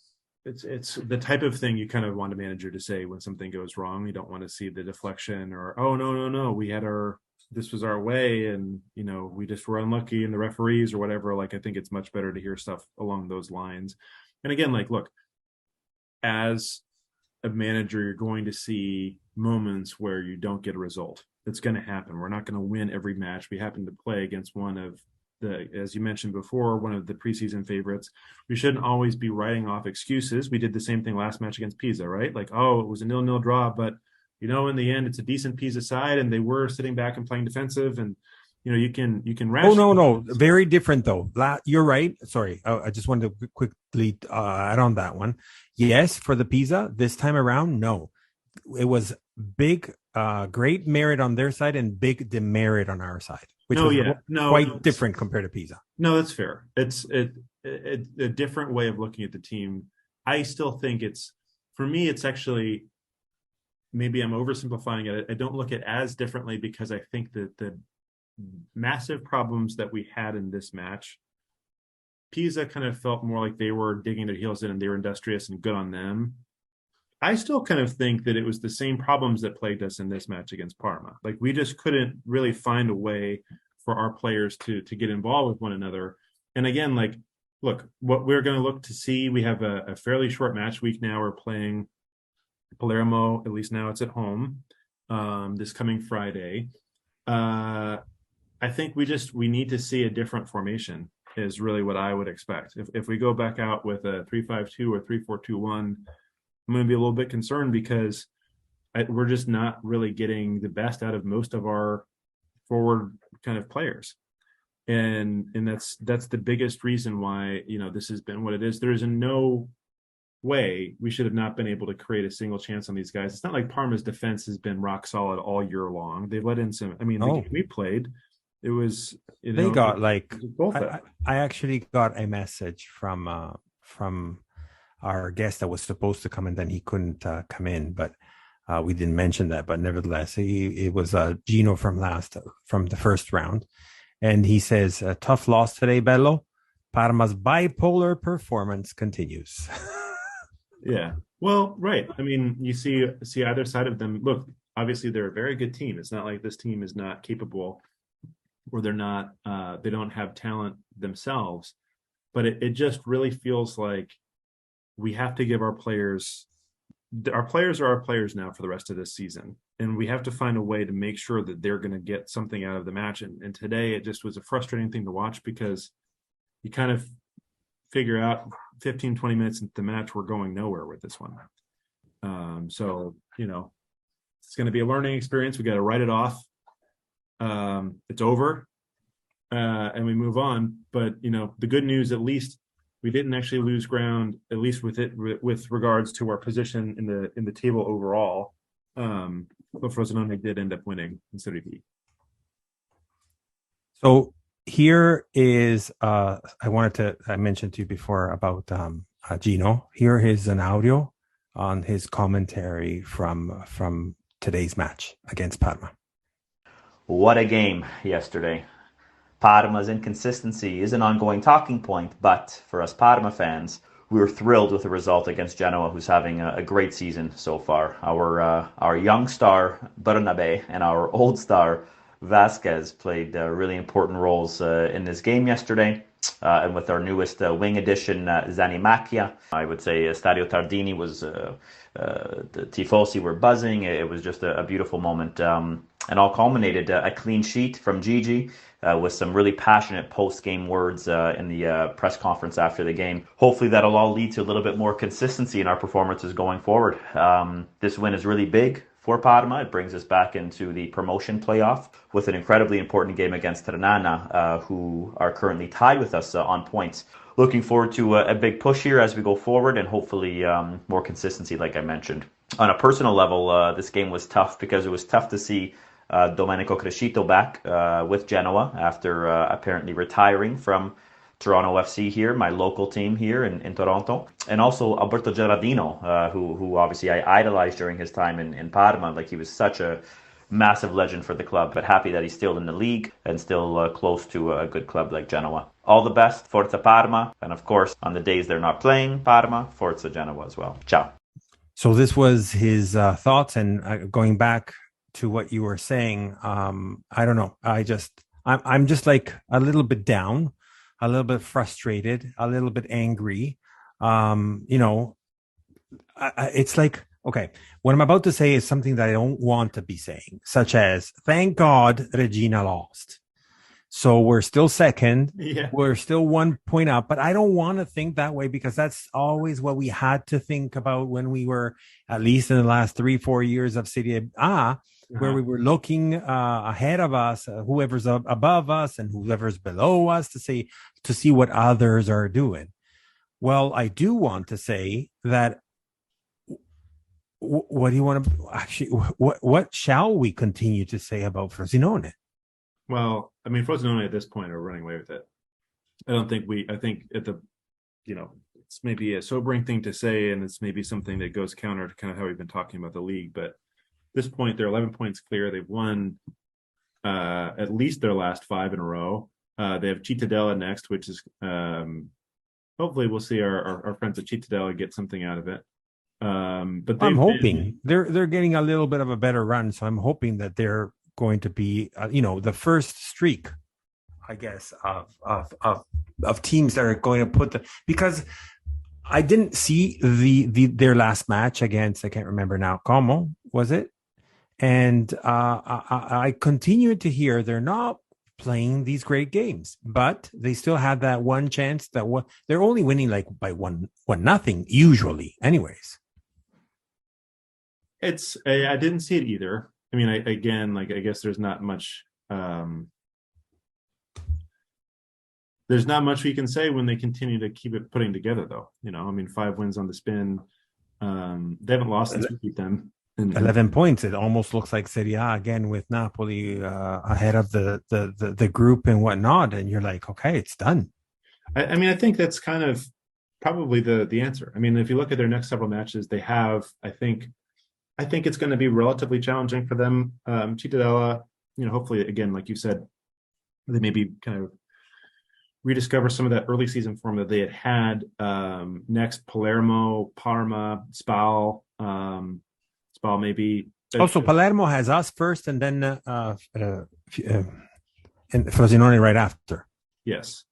the type of thing you kind of want a manager to say when something goes wrong. You don't want to see the deflection or, oh, no, this was our way, and we just were unlucky, and the referees or whatever. Like, I think it's much better to hear stuff along those lines. And again, like, look, as a manager, you're going to see moments where you don't get a result. It's going to happen. We're not going to win every match. We happen to play against one of the, as you mentioned before, one of the preseason favorites. We shouldn't always be writing off excuses. We did the same thing last match against Pisa, right? Like, oh, it was a 0-0 draw, but in the end, it's a decent Pisa side, and they were sitting back and playing defensive. And you can Oh ration. no, very different though. You're right. Sorry, I just wanted to quickly add on that one. Yes, for the pizza this time around, no, it was big, great merit on their side and big demerit on our side, which No, was yeah, no, quite different compared to pizza. no, that's fair. It's a different way of looking at the team. I still think for me, it's actually, maybe I'm oversimplifying it. I don't look at it as differently because I think that the massive problems that we had in this match, Pisa kind of felt more like they were digging their heels in and they were industrious and good on them. I still kind of think that it was the same problems that plagued us in this match against Parma. Like we just couldn't really find a way for our players to get involved with one another. And again, like, look, what we're going to look to see, we have a fairly short match week now. We're playing Palermo, at least now it's at home, this coming Friday. I think we need to see a different formation is really what I would expect. If we go back out with a 3-5-2 or 3-4-2-1, I'm going to be a little bit concerned because we're just not really getting the best out of most of our forward kind of players. And that's the biggest reason why, this has been what it is. There is no way we should have not been able to create a single chance on these guys. It's not like Parma's defense has been rock solid all year long. They've let in some, the game we played, it was, they got like, I actually got a message from our guest that was supposed to come and then he couldn't come in, but we didn't mention that. But nevertheless, it was Gino from the first round, and he says, a tough loss today, Bello. Parma's bipolar performance continues. Yeah, well, right. You see either side of them. Look, obviously they're a very good team. It's not like this team is not capable, or they don't have talent themselves. But it just really feels like we have to give our players are our players now for the rest of this season. And we have to find a way to make sure that they're going to get something out of the match. And today it just was a frustrating thing to watch because you kind of figure out 15, 20 minutes into the match, we're going nowhere with this one. So, it's going to be a learning experience. We got to write it off. It's over and we move on. But, the good news, at least, we didn't actually lose ground, at least with regards to our position in the table overall. But Frosinone did end up winning in Serie B. So here is I mentioned to you before about Gino. Here is an audio on his commentary from today's match against Parma. What a game yesterday. Parma's inconsistency is an ongoing talking point, but for us Parma fans, we were thrilled with the result against Genoa, who's having a great season so far. Our young star, Bernabe, and our old star, Vasquez, played really important roles in this game yesterday. And with our newest wing addition, Zanimacchia, I would say Stadio Tardini was, the Tifosi were buzzing. It was just a beautiful moment. And all culminated a clean sheet from Gigi with some really passionate post-game words in the press conference after the game. Hopefully that'll all lead to a little bit more consistency in our performances going forward. This win is really big for Parma. It brings us back into the promotion playoff with an incredibly important game against Renana, who are currently tied with us on points. Looking forward to a big push here as we go forward and hopefully more consistency, like I mentioned. On a personal level, this game was tough because it was tough to see Domenico Crescito back with Genoa after apparently retiring from Toronto FC here, my local team here in Toronto. And also Alberto Gerardino, who obviously I idolized during his time in Parma. Like, he was such a massive legend for the club, but happy that he's still in the league and still close to a good club like Genoa. All the best, Forza Parma. And of course, on the days they're not playing Parma, Forza Genoa as well. Ciao. So this was his thoughts, and going back to what you were saying, I don't know. I'm just like a little bit down, a little bit frustrated, a little bit angry. It's like, okay, what I'm about to say is something that I don't want to be saying, such as, thank God Regina lost. So we're still second. Yeah. We're still 1 point up, but I don't want to think that way because that's always what we had to think about when we were, at least in the last 3-4 years of Serie A. where we were looking ahead of us, whoever's above us and whoever's below us, to see what others are doing. Well, I do want to say that. What do you want to actually? What shall we continue to say about Frosinone? Well, I mean, Frosinone at this point are running away with it. I think at the, it's maybe a sobering thing to say, and it's maybe something that goes counter to kind of how we've been talking about the league. But at this point, they're 11 points clear. They've won at least their last 5 in a row. They have Cittadella next, which is hopefully we'll see our friends at Cittadella get something out of it. But I'm hoping they're getting a little bit of a better run, so I'm hoping that they're going to be, the first streak, I guess, of teams that are going to put because I didn't see their last match against, I can't remember now, Como was it? And I continue to hear they're not playing these great games, but they still had that one chance that they're only winning like by 1-0 usually, anyways. I didn't see it either. I mean, I guess there's not much. There's not much we can say when they continue to keep it putting together, though. I mean, 5 wins on the spin. They haven't lost since we beat them. 11 points. It almost looks like Serie A again with Napoli ahead of the group and whatnot. And you're like, okay, it's done. I mean, I think that's kind of probably the answer. I mean, if you look at their next several matches, they have, I think it's going to be relatively challenging for them. Cittadella, hopefully, again, like you said, they maybe kind of rediscover some of that early season form that they had. Next, Palermo, Parma, Spal maybe. Also, Palermo has us first, and then and Frosinone right after. Yes.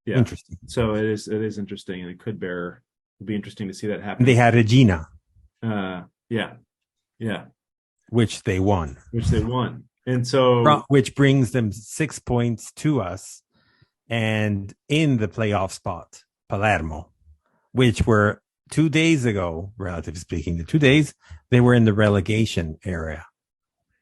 Yeah. Interesting. So it is interesting, and it'll be interesting to see that happen. They had Regina. Yeah. Which they won. And so which brings them 6 points to us and in the playoff spot, Palermo, which were 2 days ago, relatively speaking, the 2 days, they were in the relegation area.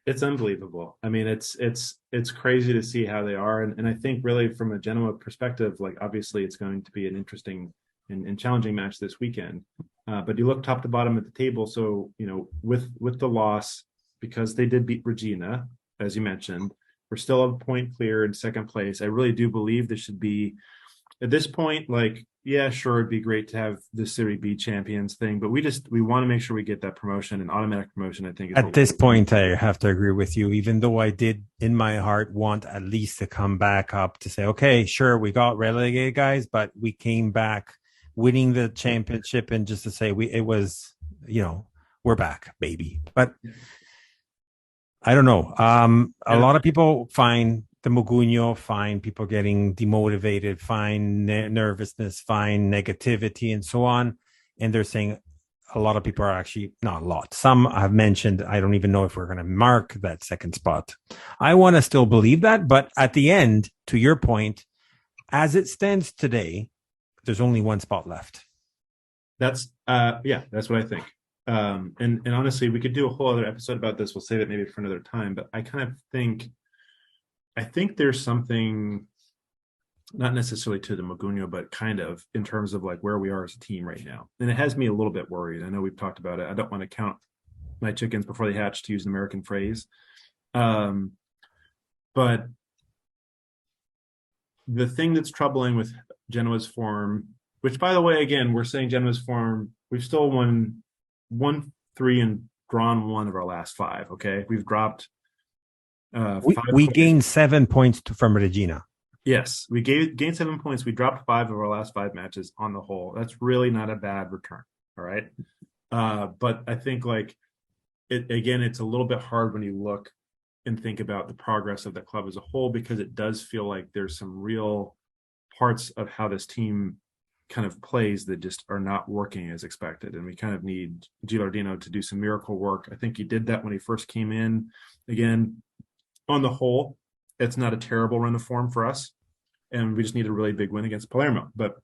It's unbelievable. I mean, it's crazy to see how they are. And I think really from a Genoa perspective, like obviously it's going to be an interesting and challenging match this weekend. But you look top to bottom at the table. So, with the loss, because they did beat Regina, as you mentioned, we're still a point clear in second place. I really do believe this should be, at this point, like, yeah, sure, it'd be great to have the Serie B champions thing, but we want to make sure we get that promotion, and automatic promotion, I think. At this point, I have to agree with you, even though I did, in my heart, want at least to come back up to say, okay, sure, we got relegated, guys, but we came back winning the championship, and just to say we're back, baby. But I don't know. A lot of people find the Mugugno, find people getting demotivated, find nervousness, find negativity, and so on. And they're saying a lot of people are actually, not a lot. Some I've mentioned, I don't even know if we're going to mark that second spot. I want to still believe that. But at the end, to your point, as it stands today, there's only one spot left. That's what I think. And honestly, we could do a whole other episode about this. We'll save it maybe for another time. But I think there's something, not necessarily to the Mugugno, but kind of in terms of like where we are as a team right now. And it has me a little bit worried. I know we've talked about it. I don't want to count my chickens before they hatch, to use an American phrase. But the thing that's troubling with Genoa's form, which, by the way, again, we're saying Genoa's form, we've still won 1-3 and drawn 1 of our last 5. Okay, we've dropped. We gained 7 points from Regina. Yes, we gained 7 points. We dropped 5 of our last 5 matches on the whole. That's really not a bad return. All right, but I think it's a little bit hard when you look and think about the progress of the club as a whole, because it does feel like there's some real parts of how this team kind of plays that just are not working as expected. And we kind of need Gilardino to do some miracle work. I think he did that when he first came in. Again, on the whole, it's not a terrible run of form for us. And we just need a really big win against Palermo. But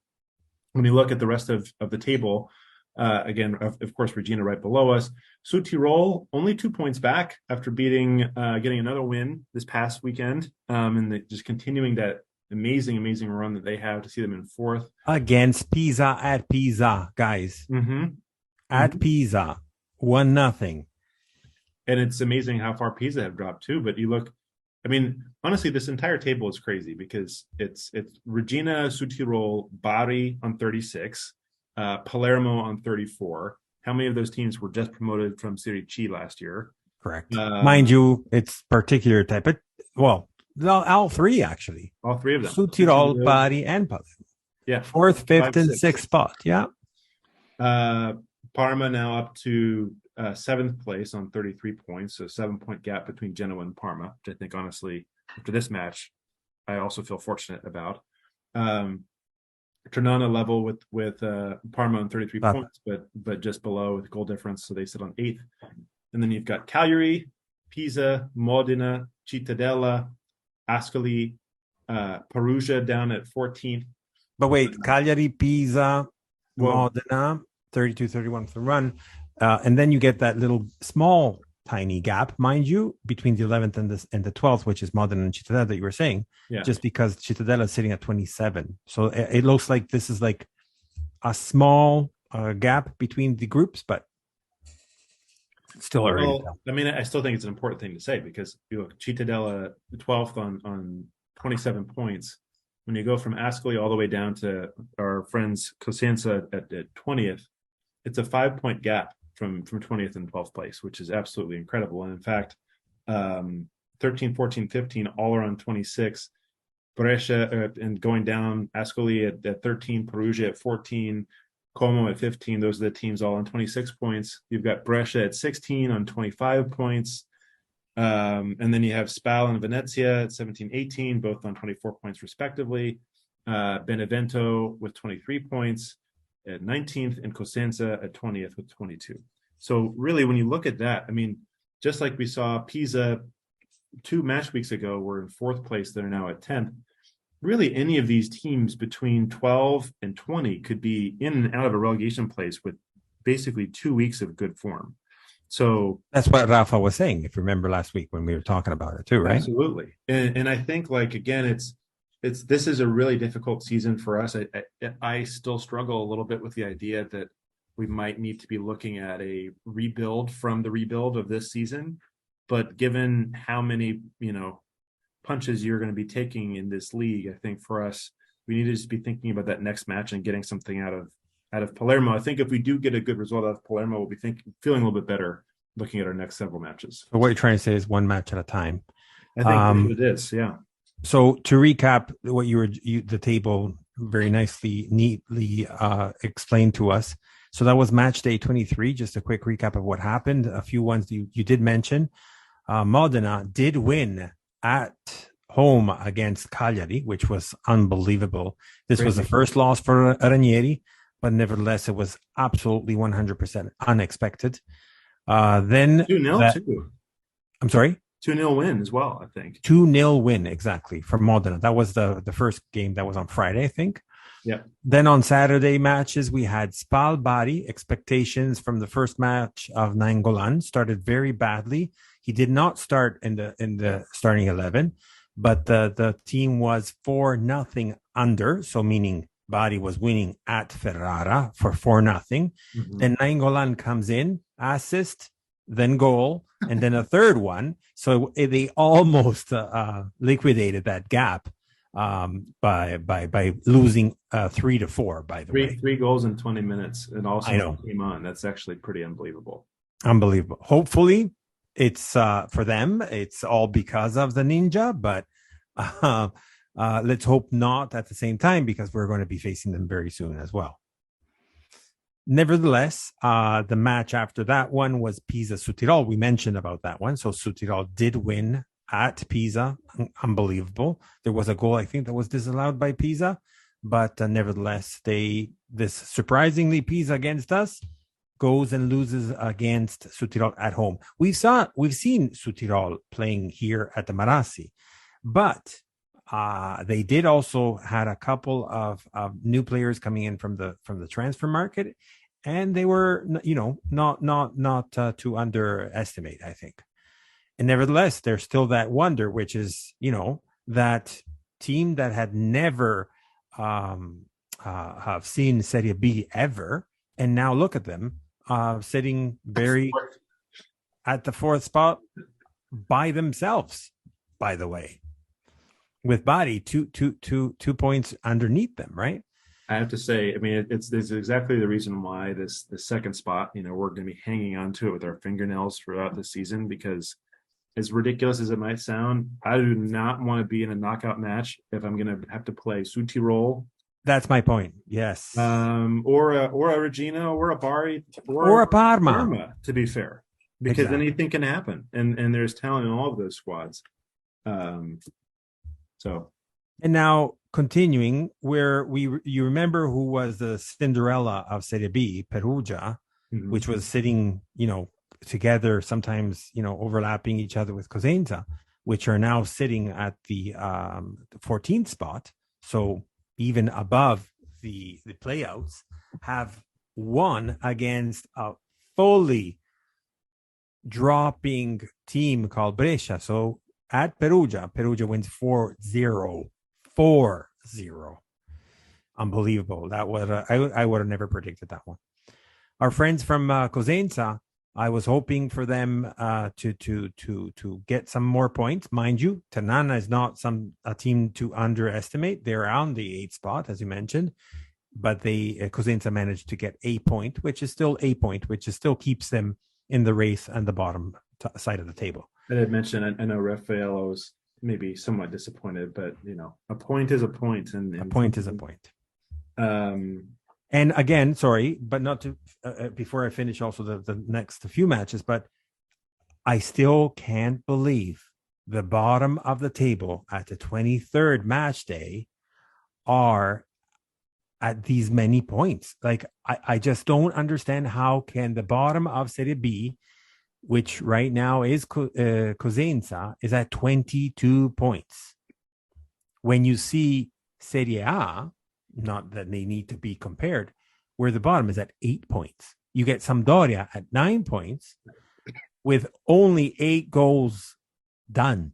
when you look at the rest of the table, Again, of course, Regina right below us. Südtirol only 2 points back after getting another win this past weekend, and just continuing that amazing run that they have to see them in fourth against Pisa at Pisa, guys. Mm-hmm. At Pisa, 1-0. And it's amazing how far Pisa have dropped too. But you look, I mean, honestly, this entire table is crazy because it's Regina, Südtirol, Bari on 36, Palermo on 34. How many of those teams were just promoted from Serie C last year? Correct. Mind you, it's particular type, but all three actually. All three of them. Südtirol, Bari, and Palermo. Yeah. 4th, 5th, and 6th spot. Yeah. Parma now up to 7th place on 33 points, so 7-point gap between Genoa and Parma, which I think honestly, after this match, I also feel fortunate about. Ternana level with Parma on 33 points, but just below with goal difference, so they sit on 8th. And then you've got Cagliari, Pisa, Modena, Cittadella, Ascoli, Perugia down at 14th. But wait, Cagliari, Pisa, Modena, 32-31 for the run. And then you get that little small, tiny gap, mind you, between the 11th and the 12th, which is Modena and Cittadella that you were saying, just because Cittadella is sitting at 27. So it looks like this is like a small gap between the groups, but still early. Well, I mean, I still think it's an important thing to say because you look, Cittadella 12th on 27 points. When you go from Ascoli all the way down to our friends Cosenza at 20th, it's a 5-point gap from 20th and 12th place, which is absolutely incredible. And in fact, 13, 14, 15 all are on 26. Brescia and going down, Ascoli at 13, Perugia at 14, Como at 15. Those are the teams all on 26 points. You've got Brescia at 16 on 25 points. And then you have Spal and Venezia at 17, 18, both on 24 points respectively. Benevento with 23 points at 19th, and Cosenza at 20th with 22. So really, when you look at that, I mean, just like we saw Pisa 2 match weeks ago were in 4th place, they're now at 10th. Really, any of these teams between 12 and 20 could be in and out of a relegation place with basically 2 weeks of good form. So that's what Rafa was saying, if you remember last week when we were talking about it too, right? Absolutely. And I think, like, again, this is a really difficult season for us. I still struggle a little bit with the idea that we might need to be looking at a rebuild from the rebuild of this season. But given how many, punches you're going to be taking in this league, I think for us, we need to just be thinking about that next match and getting something out of Palermo. I think if we do get a good result out of Palermo, we'll be feeling a little bit better looking at our next several matches. So what you're trying to say is one match at a time. I think it is, yeah. So to recap what the table very nicely, neatly explained to us. So that was match day 23. Just a quick recap of what happened. A few ones you did mention. Modena did win at home against Cagliari, which was unbelievable. This was the first loss for Ranieri, but nevertheless, it was absolutely 100% unexpected. Then 2-0 too. I'm sorry? 2-0 win as well, I think. 2-0 win, exactly, for Modena. That was the first game that was on Friday, I think. Yeah. Then on Saturday matches, we had Spal Bari. Expectations from the first match of Nainggolan started very badly. He did not start in the starting 11, but the team was 4-0 under, so meaning Bari was winning at Ferrara for 4-0. Mm-hmm. Then Nainggolan comes in, assist, then goal, and then a third one. So they almost liquidated that gap by losing 3-4. By the way, 3 goals in 20 minutes, and also came on. That's actually pretty unbelievable. Unbelievable. Hopefully, it's for them. It's all because of the Ninja, but let's hope not at the same time, because we're going to be facing them very soon as well. Nevertheless, the match after that one was Pisa-Südtirol. We mentioned about that one. So Südtirol did win at Pisa. Unbelievable. There was a goal, I think, that was disallowed by Pisa. But nevertheless, surprisingly, Pisa against us goes and loses against Südtirol at home. We've seen Südtirol playing here at the Marassi, but they did also had a couple of new players coming in from the transfer market, and they were, not to underestimate, I think. And nevertheless, there's still that wonder, which is, that team that had never have seen Serie B ever, and now look at them sitting very at the fourth spot by themselves. By the way, with Bari two points underneath them, right? I have to say, I mean, it's exactly the reason why the second spot, we're going to be hanging on to it with our fingernails throughout the season, because as ridiculous as it might sound, I do not want to be in a knockout match if I'm going to have to play Südtirol. That's my point. Yes. Or a Regina, or a Bari, or a Parma. To be fair, because anything can happen, and there's talent in all of those squads. So. And now continuing, where you remember who was the Cinderella of Serie B, Perugia, which was sitting, together, sometimes, overlapping each other with Cosenza, which are now sitting at the 14th spot. So even above the playouts, have won against a fully dropping team called Brescia. So at Perugia wins 4-0. 4-0. Unbelievable. That was I would have never predicted that one. Our friends from Cosenza, I was hoping for them to get some more points. Mind you, Ternana is not a team to underestimate. They're on the 8th spot, as you mentioned, but Cosenza managed to get a point, which is still keeps them in the race and the bottom side of the table. I did mention, I know Raffaello was maybe somewhat disappointed, but a point is a point, and a point is a point. And again, sorry, but not to before I finish also the next few matches, but I still can't believe the bottom of the table at the 23rd match day are at these many points. Like, I just don't understand how can the bottom of Serie B, which right now is Cosenza, is at 22 points. When you see Serie A, not that they need to be compared, where the bottom is at 8 points. You get Sampdoria at 9 points with only 8 goals done.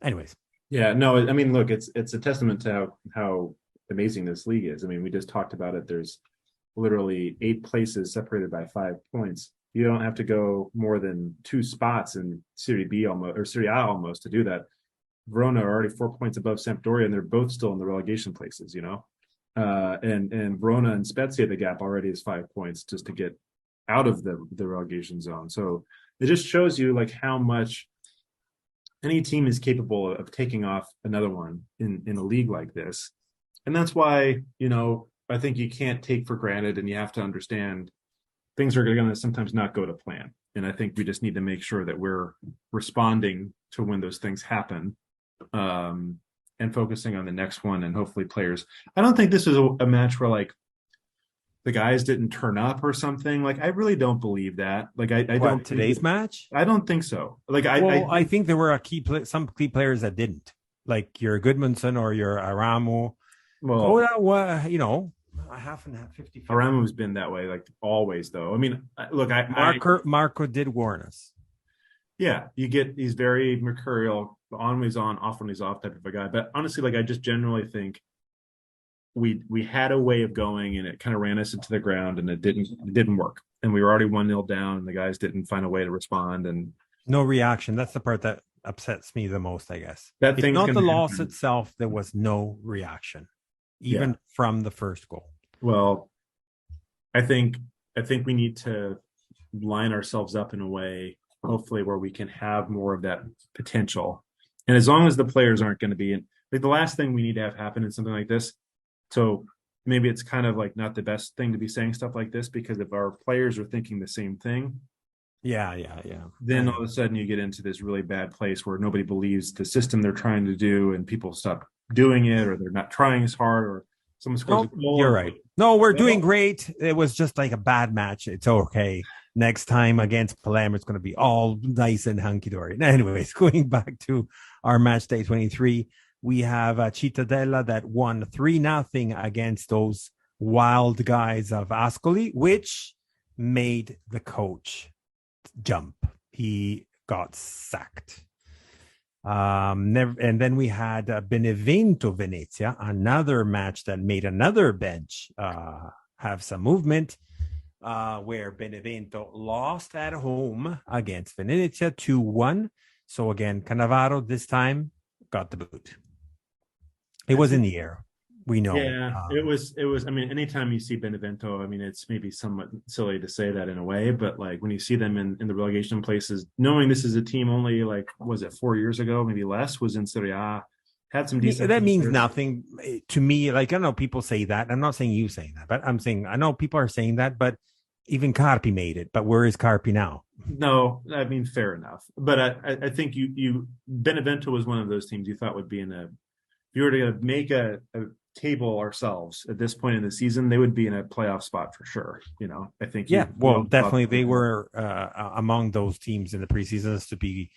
Anyways. Yeah, no, I mean, look, it's a testament to how amazing this league is. I mean, we just talked about it. There's literally 8 places separated by 5 points. You don't have to go more than 2 spots in Serie B almost, or Serie A almost, to do that. Verona are already 4 points above Sampdoria, and they're both still in the relegation places, and Verona and Spezia, the gap already is 5 points just to get out of the relegation zone. So it just shows you like how much any team is capable of taking off another one in a league like this. And that's why, I think you can't take for granted, and you have to understand things are going to sometimes not go to plan. And I think we just need to make sure that we're responding to when those things happen, and focusing on the next one, and hopefully players. I don't think this is a match where like the guys didn't turn up or something. Like, I really don't believe that. Like, I don't today's match. I don't think so. Like, I think there were some key players that didn't, like your Goodmanson or your Aramo. Well, I haven't had 50. Aramo's been that way, like always, though. I mean, look, Marco did warn us. Yeah, he's very mercurial, on when he's on, off when he's off type of a guy. But honestly, like, I just generally think we had a way of going, and it kind of ran us into the ground, and it didn't work. And we were already 1-0 down, and the guys didn't find a way to respond, and no reaction. That's the part that upsets me the most, I guess. It's not the loss itself. There was no reaction, even from the first goal. Well, I think we need to line ourselves up in a way, hopefully, where we can have more of that potential. And as long as the players aren't going to be in, like, the last thing we need to have happen in something like this. So maybe it's kind of like not the best thing to be saying stuff like this, because if our players are thinking the same thing, then all of a sudden you get into this really bad place where nobody believes the system they're trying to do, and people stop doing it, or they're not trying as hard, or someone scores a goal. You're right. No, we're doing great. It was just like a bad match. It's okay. Next time against Palermo, it's going to be all nice and hunky-dory. Anyways, going back to our match day 23, we have Cittadella that won 3-0 against those wild guys of Ascoli, which made the coach jump. He got sacked. And then we had Benevento Venezia, another match that made another bench have some movement, where Benevento lost at home against Venezia 2-1. So again, Cannavaro this time got the boot. It was in the air. We know. Yeah, it was. I mean, anytime you see Benevento, I mean, it's maybe somewhat silly to say that in a way, but like when you see them in the relegation places, knowing this is a team only like, was it 4 years ago, maybe less, was in Serie A, had some decent. That means nothing to me. Like, I know people say that. I'm not saying you saying that, but I'm saying I know people are saying that, but even Carpi made it. But where is Carpi now? No, I mean, fair enough. But I think you Benevento was one of those teams you thought would be in a, if you were to make a table ourselves at this point in the season, they would be in a playoff spot for sure. You know, I think. Yeah, well, definitely they were among those teams in the preseasons to be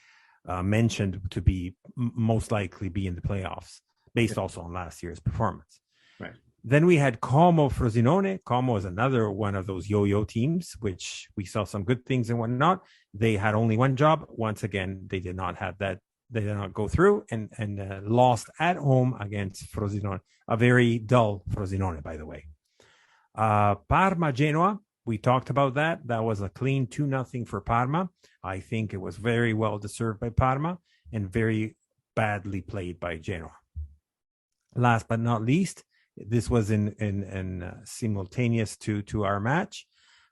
mentioned to be most likely be in the playoffs, based also on last year's performance. Right. Then we had Como Frosinone. Como is another one of those yo-yo teams, which we saw some good things and whatnot. They had only one job. Once again, they did not have that. They did not go through and lost at home against Frosinone. A very dull Frosinone, by the way. Parma Genoa. We talked about that. That was a clean 2-0 for Parma. I think it was very well deserved by Parma and very badly played by Genoa. Last but not least, this was in simultaneous to our match,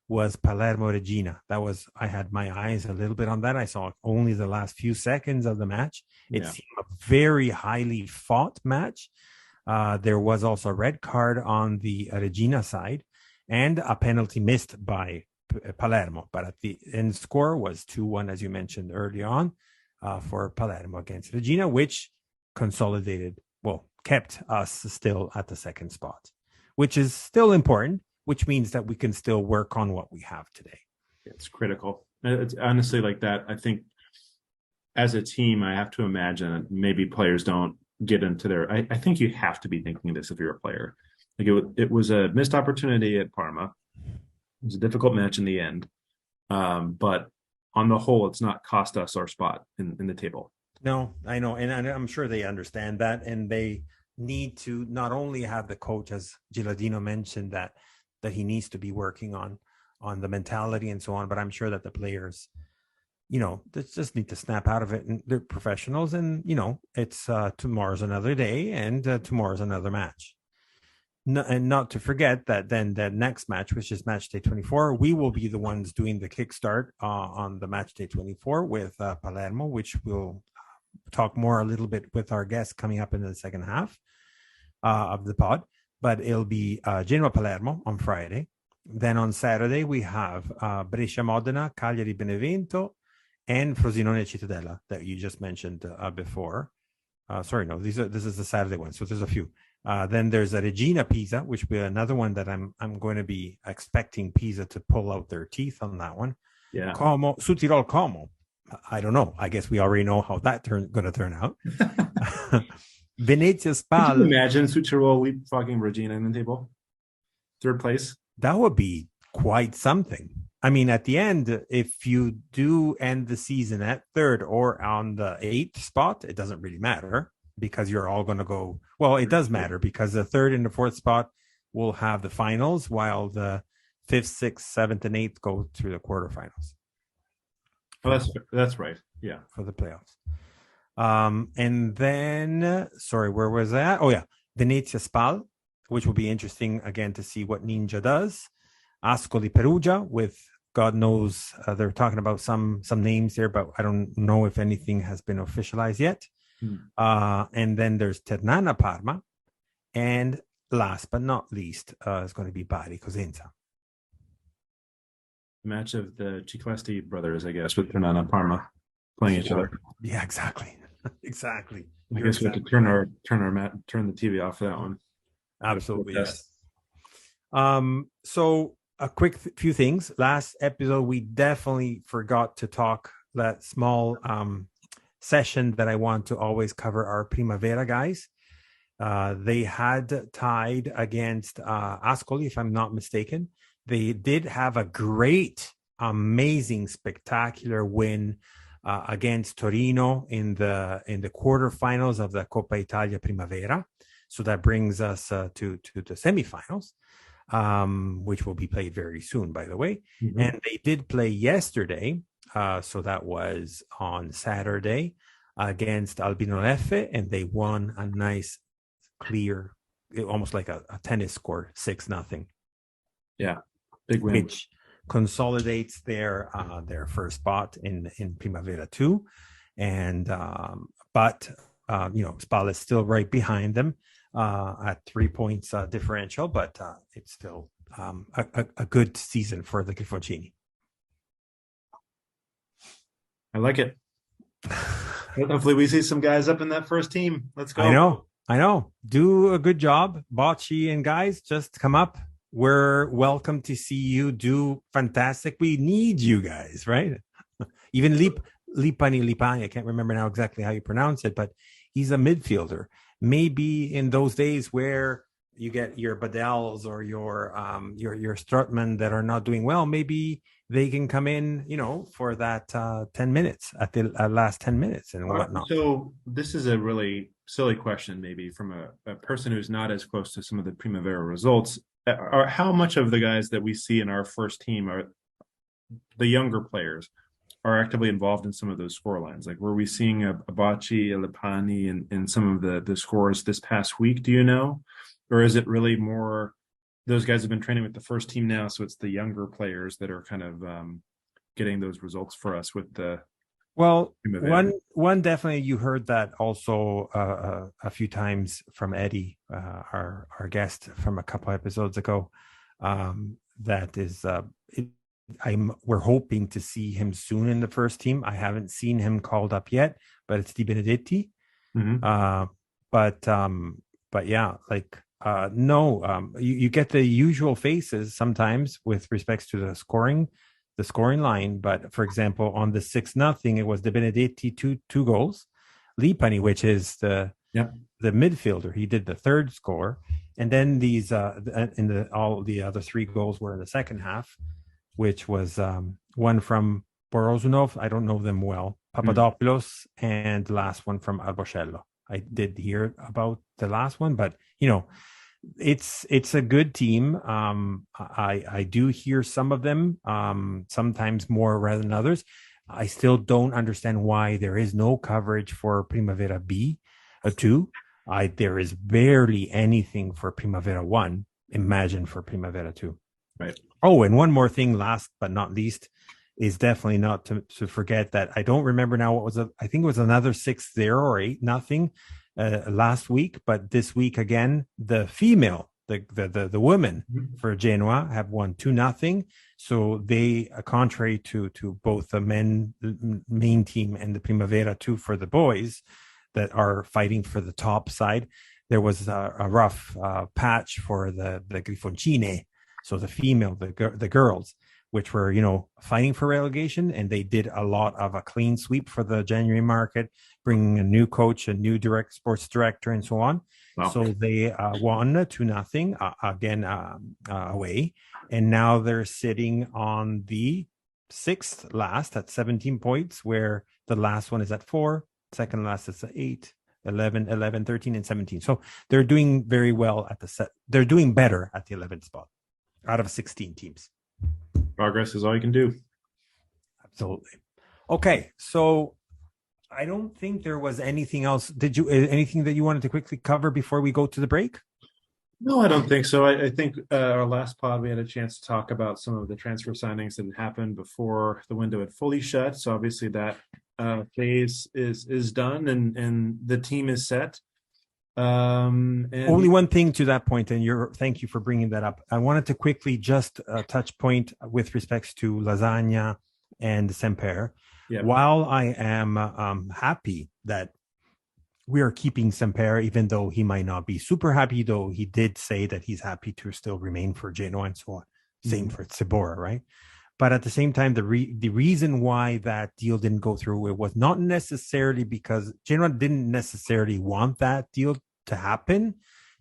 was Palermo Regina. That was, I had my eyes a little bit on that. I saw only the last few seconds of the match. It seemed a very highly fought match. There was also a red card on the Regina side and a penalty missed by Palermo. But at the end score was 2-1, as you mentioned early on, for Palermo against Regina, which consolidated, kept us still at the second spot, which is still important, which means that we can still work on what we have today. It's critical. It's honestly like that. I think as a team, I have to imagine that maybe players don't get into their, I think you have to be thinking this if you're a player. Like it was a missed opportunity at Parma. It was a difficult match in the end. But on the whole, it's not cost us our spot in the table. No, I know. And I'm sure they understand that. And they need to not only have the coach, as Gilardino mentioned, that he needs to be working on the mentality and so on, but I'm sure that the players, they just need to snap out of it, and they're professionals, and it's tomorrow's another day, and tomorrow's another match. No, and not to forget that then that next match, which is match day 24, we will be the ones doing the kickstart on the match day 24 with Palermo, which we'll talk more a little bit with our guests coming up in the second half of the pod. But it'll be Genoa Palermo on Friday. Then on Saturday, we have Brescia Modena, Cagliari Benevento, and Frosinone Cittadella that you just mentioned before. This is the Saturday one, so there's a few. Then there's a Regina Pisa, which will be another one that I'm going to be expecting Pisa to pull out their teeth on that one. Yeah. Como, Südtirol Como. I don't know. I guess we already know how that's going to turn out. Venezia Spal. Can you imagine Südtirol leapfrogging Regina in the table? Third place. That would be quite something. I mean, at the end, if you do end the season at third or on the 8th spot, it doesn't really matter because you're all going to go. Well, it does matter because the 3rd and the 4th spot will have the finals, while the 5th, 6th, 7th, and 8th go through the quarterfinals. Oh, that's right. Yeah, for the playoffs. And then, where was that? Oh yeah, Venezia Spal, which will be interesting again to see what Ninja does. Ascoli Perugia, with God knows they're talking about some names there, but I don't know if anything has been officialized yet. And then there's Ternana Parma, and last but not least is going to be Bari Cosenza. Match of the Ciclesti brothers, I guess, with Ternana Parma playing each other. Yeah, exactly. Exactly. I guess we have to turn the TV off for that one. Absolutely. Yes. So a quick few things. Last episode, we definitely forgot to talk that small session that I want to always cover our Primavera guys. They had tied against Ascoli, if I'm not mistaken. They did have a great, amazing, spectacular win against Torino in the quarterfinals of the Coppa Italia Primavera. So that brings us to the semifinals, which will be played very soon, by the way. Mm-hmm. And they did play yesterday, so that was on Saturday, against Albino Leffe, and they won a nice, clear, almost like a tennis score, 6-0. Yeah, big win. Which consolidates their first spot in Primavera 2. And but Spal is still right behind them at 3 points differential, but it's still a good season for the Grifoncini. I like it. Hopefully we see some guys up in that first team. Let's go. I know. Do a good job, Bocci and guys. Just come up. We're welcome to see you do fantastic. We need you guys, right? Even Lipani, I can't remember now exactly how you pronounce it, but he's a midfielder. Maybe in those days where you get your Badels or your Strutman that are not doing well, maybe they can come in, for that 10 minutes at the last 10 minutes and whatnot. So this is a really silly question, maybe from a person who's not as close to some of the Primavera results. How much of the guys that we see in our first team are the younger players are actively involved in some of those score lines? Like, were we seeing a Bocci, a Lipani in some of the scores this past week? Do you know? Or is it really more those guys have been training with the first team now, so it's the younger players that are kind of getting those results for us with the... Well, one definitely, you heard that also a few times from Eddie, our guest from a couple episodes ago. That is, we're hoping to see him soon in the first team. I haven't seen him called up yet, but it's Di Benedetti. Mm-hmm. But yeah, like you get the usual faces sometimes with respects to the scoring line. But for example, on the 6-0, it was De Benedetti two goals. Lipani, which is the midfielder, he did the third score, and then these all the other 3 goals were in the second half, which was one from Borozunov. I don't know them well. Papadopoulos, and the last one from Alboscello. I did hear about the last one, but it's a good team. I do hear some of them, sometimes more rather than others. I still don't understand why there is no coverage for Primavera B, 2. There is barely anything for Primavera 1. Imagine for Primavera 2. Right. Oh, and one more thing, last but not least, is definitely not to forget that I don't remember now what was I think it was another 6-0 or 8-0 last week, but this week again, the female, the women for Genoa have won 2-0. So they, contrary to both the main team and the Primavera 2 for the boys that are fighting for the top side, there was a rough patch for the Grifoncine. So the female, the girls, which were, fighting for relegation, and they did a lot of a clean sweep for the January market, bringing a new coach, a new sports director, and so on. Wow. So they won 2-0 again away, and now they're sitting on the 6th last at 17 points, where the last one is at 4, second last is at 8, 11, 13, and 17. So they're doing very well at the set. They're doing better at the 11th spot out of 16 teams. Progress is all you can do. Absolutely. Okay, so I don't think there was anything else. Anything that you wanted to quickly cover before we go to the break? No, I don't think so. I think our last pod, we had a chance to talk about some of the transfer signings that happened before the window had fully shut. So obviously that phase is done and the team is set. And only one thing to that point, and thank you for bringing that up. I wanted to quickly just touch point with respects to Lasagna and Semper. Yeah. While I am happy that we are keeping Semper, even though he might not be super happy, though he did say that he's happy to still remain for Genoa and so on. Same for Tsibora, right? But at the same time, the reason why that deal didn't go through, it was not necessarily because Genoa didn't necessarily want that deal to happen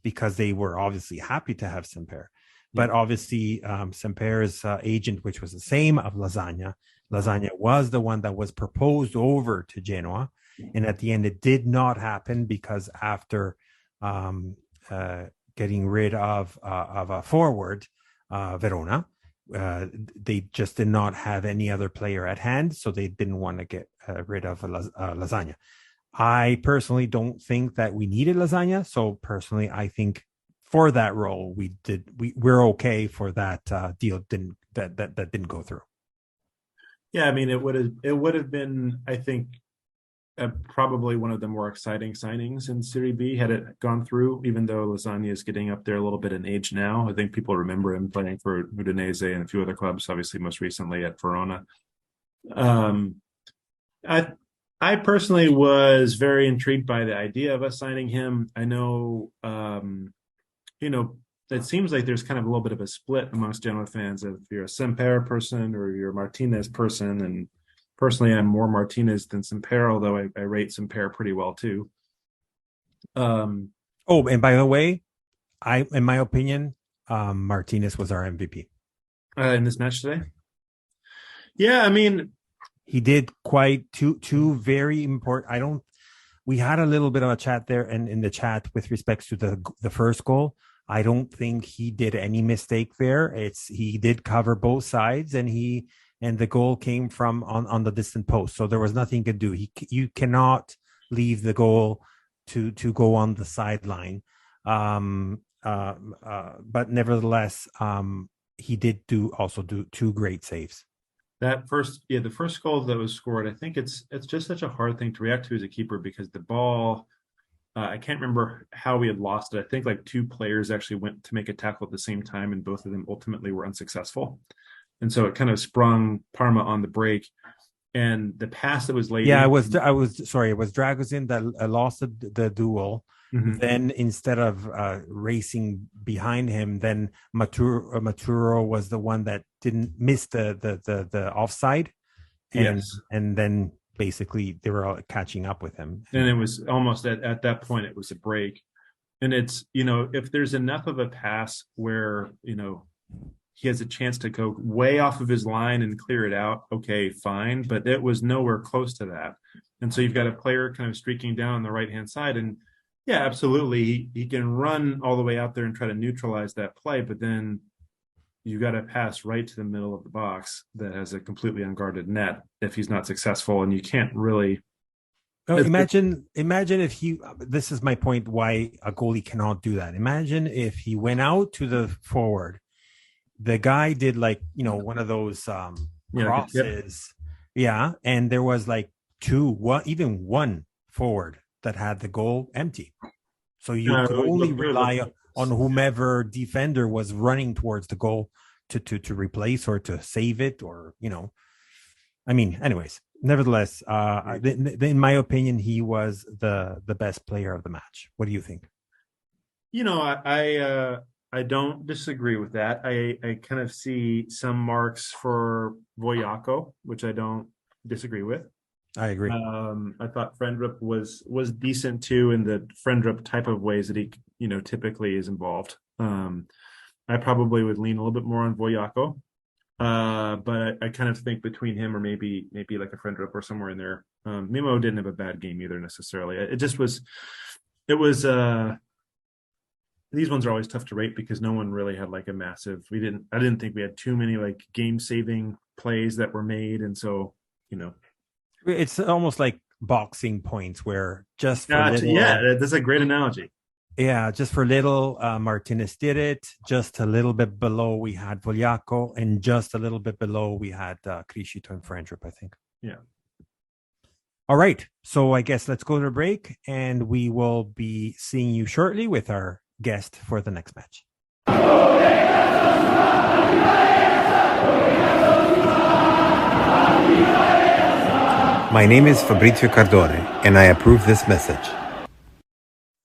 because they were obviously happy to have Semper. But obviously, Semper's agent, which was the same of Lasagna was the one that was proposed over to Genoa. And at the end, it did not happen because after getting rid of a forward, Verona, they just did not have any other player at hand. So they didn't want to get rid of Lasagna. I personally don't think that we needed Lasagna. So personally, I think for that role, we're okay for that deal that didn't go through. Yeah, I mean, it would have been, I think, probably one of the more exciting signings in Serie B had it gone through. Even though Lasagna is getting up there a little bit in age now, I think people remember him playing for Udinese and a few other clubs. Obviously, most recently at Verona. I personally was very intrigued by the idea of us signing him. I know. It seems like there's kind of a little bit of a split amongst Genoa fans if you're a Semper person or you're a Martinez person. And personally, I'm more Martinez than Semper, although I rate Semper pretty well too. And by the way, in my opinion, Martinez was our MVP in this match today. Yeah, I mean, he did quite two very important. We had a little bit of a chat there, and in the chat with respects to the first goal, I don't think he did any mistake there. He did cover both sides, and the goal came from on the distant post, so there was nothing to do. You cannot leave the goal to go on the sideline, but nevertheless, he did also do two great saves. The first goal that was scored, I think it's just such a hard thing to react to as a keeper because the ball, I can't remember how we had lost it. I think like two players actually went to make a tackle at the same time, and both of them ultimately were unsuccessful. And so it kind of sprung Parma on the break. And the pass that was laid. Yeah, it was Dragozin that lost the duel. Mm-hmm. Then instead of racing behind him, then Maturo was the one that didn't miss the offside. And then basically they were all catching up with him. And it was almost at that point, it was a break. And it's, if there's enough of a pass where, he has a chance to go way off of his line and clear it out, okay, fine. But it was nowhere close to that. And so you've got a player kind of streaking down on the right-hand side. And yeah, absolutely. He can run all the way out there and try to neutralize that play. But then you got to pass right to the middle of the box that has a completely unguarded net if he's not successful. And you can't really. Imagine if this is my point why a goalie cannot do that. Imagine if he went out to the forward. The guy did one of those crosses. Yeah. And there was even one forward that had the goal empty. So you could only rely on whomever defender was running towards the goal to replace or to save it anyways, nevertheless, in my opinion, he was the best player of the match. What do you think? I don't disagree with that. I kind of see some marks for Voyako, which I don't disagree with. I agree. I thought Frendrup was decent too in the Frendrup type of ways that he, typically is involved. I probably would lean a little bit more on Voyako, but I kind of think between him or maybe like a Frendrup or somewhere in there. Mimo didn't have a bad game either necessarily. These ones are always tough to rate because no one really had like a massive. I didn't think we had too many like game-saving plays that were made, and so it's almost like boxing points where just for that's a great analogy. Yeah, just for little, Martinez did it. Just a little bit below, we had Vogliacco, and just a little bit below, we had Criscito and Frendrup, I think. Yeah. All right, so I guess let's go to a break, and we will be seeing you shortly with our guest for the next match. My name is Fabrizio Cardone, and I approve this message.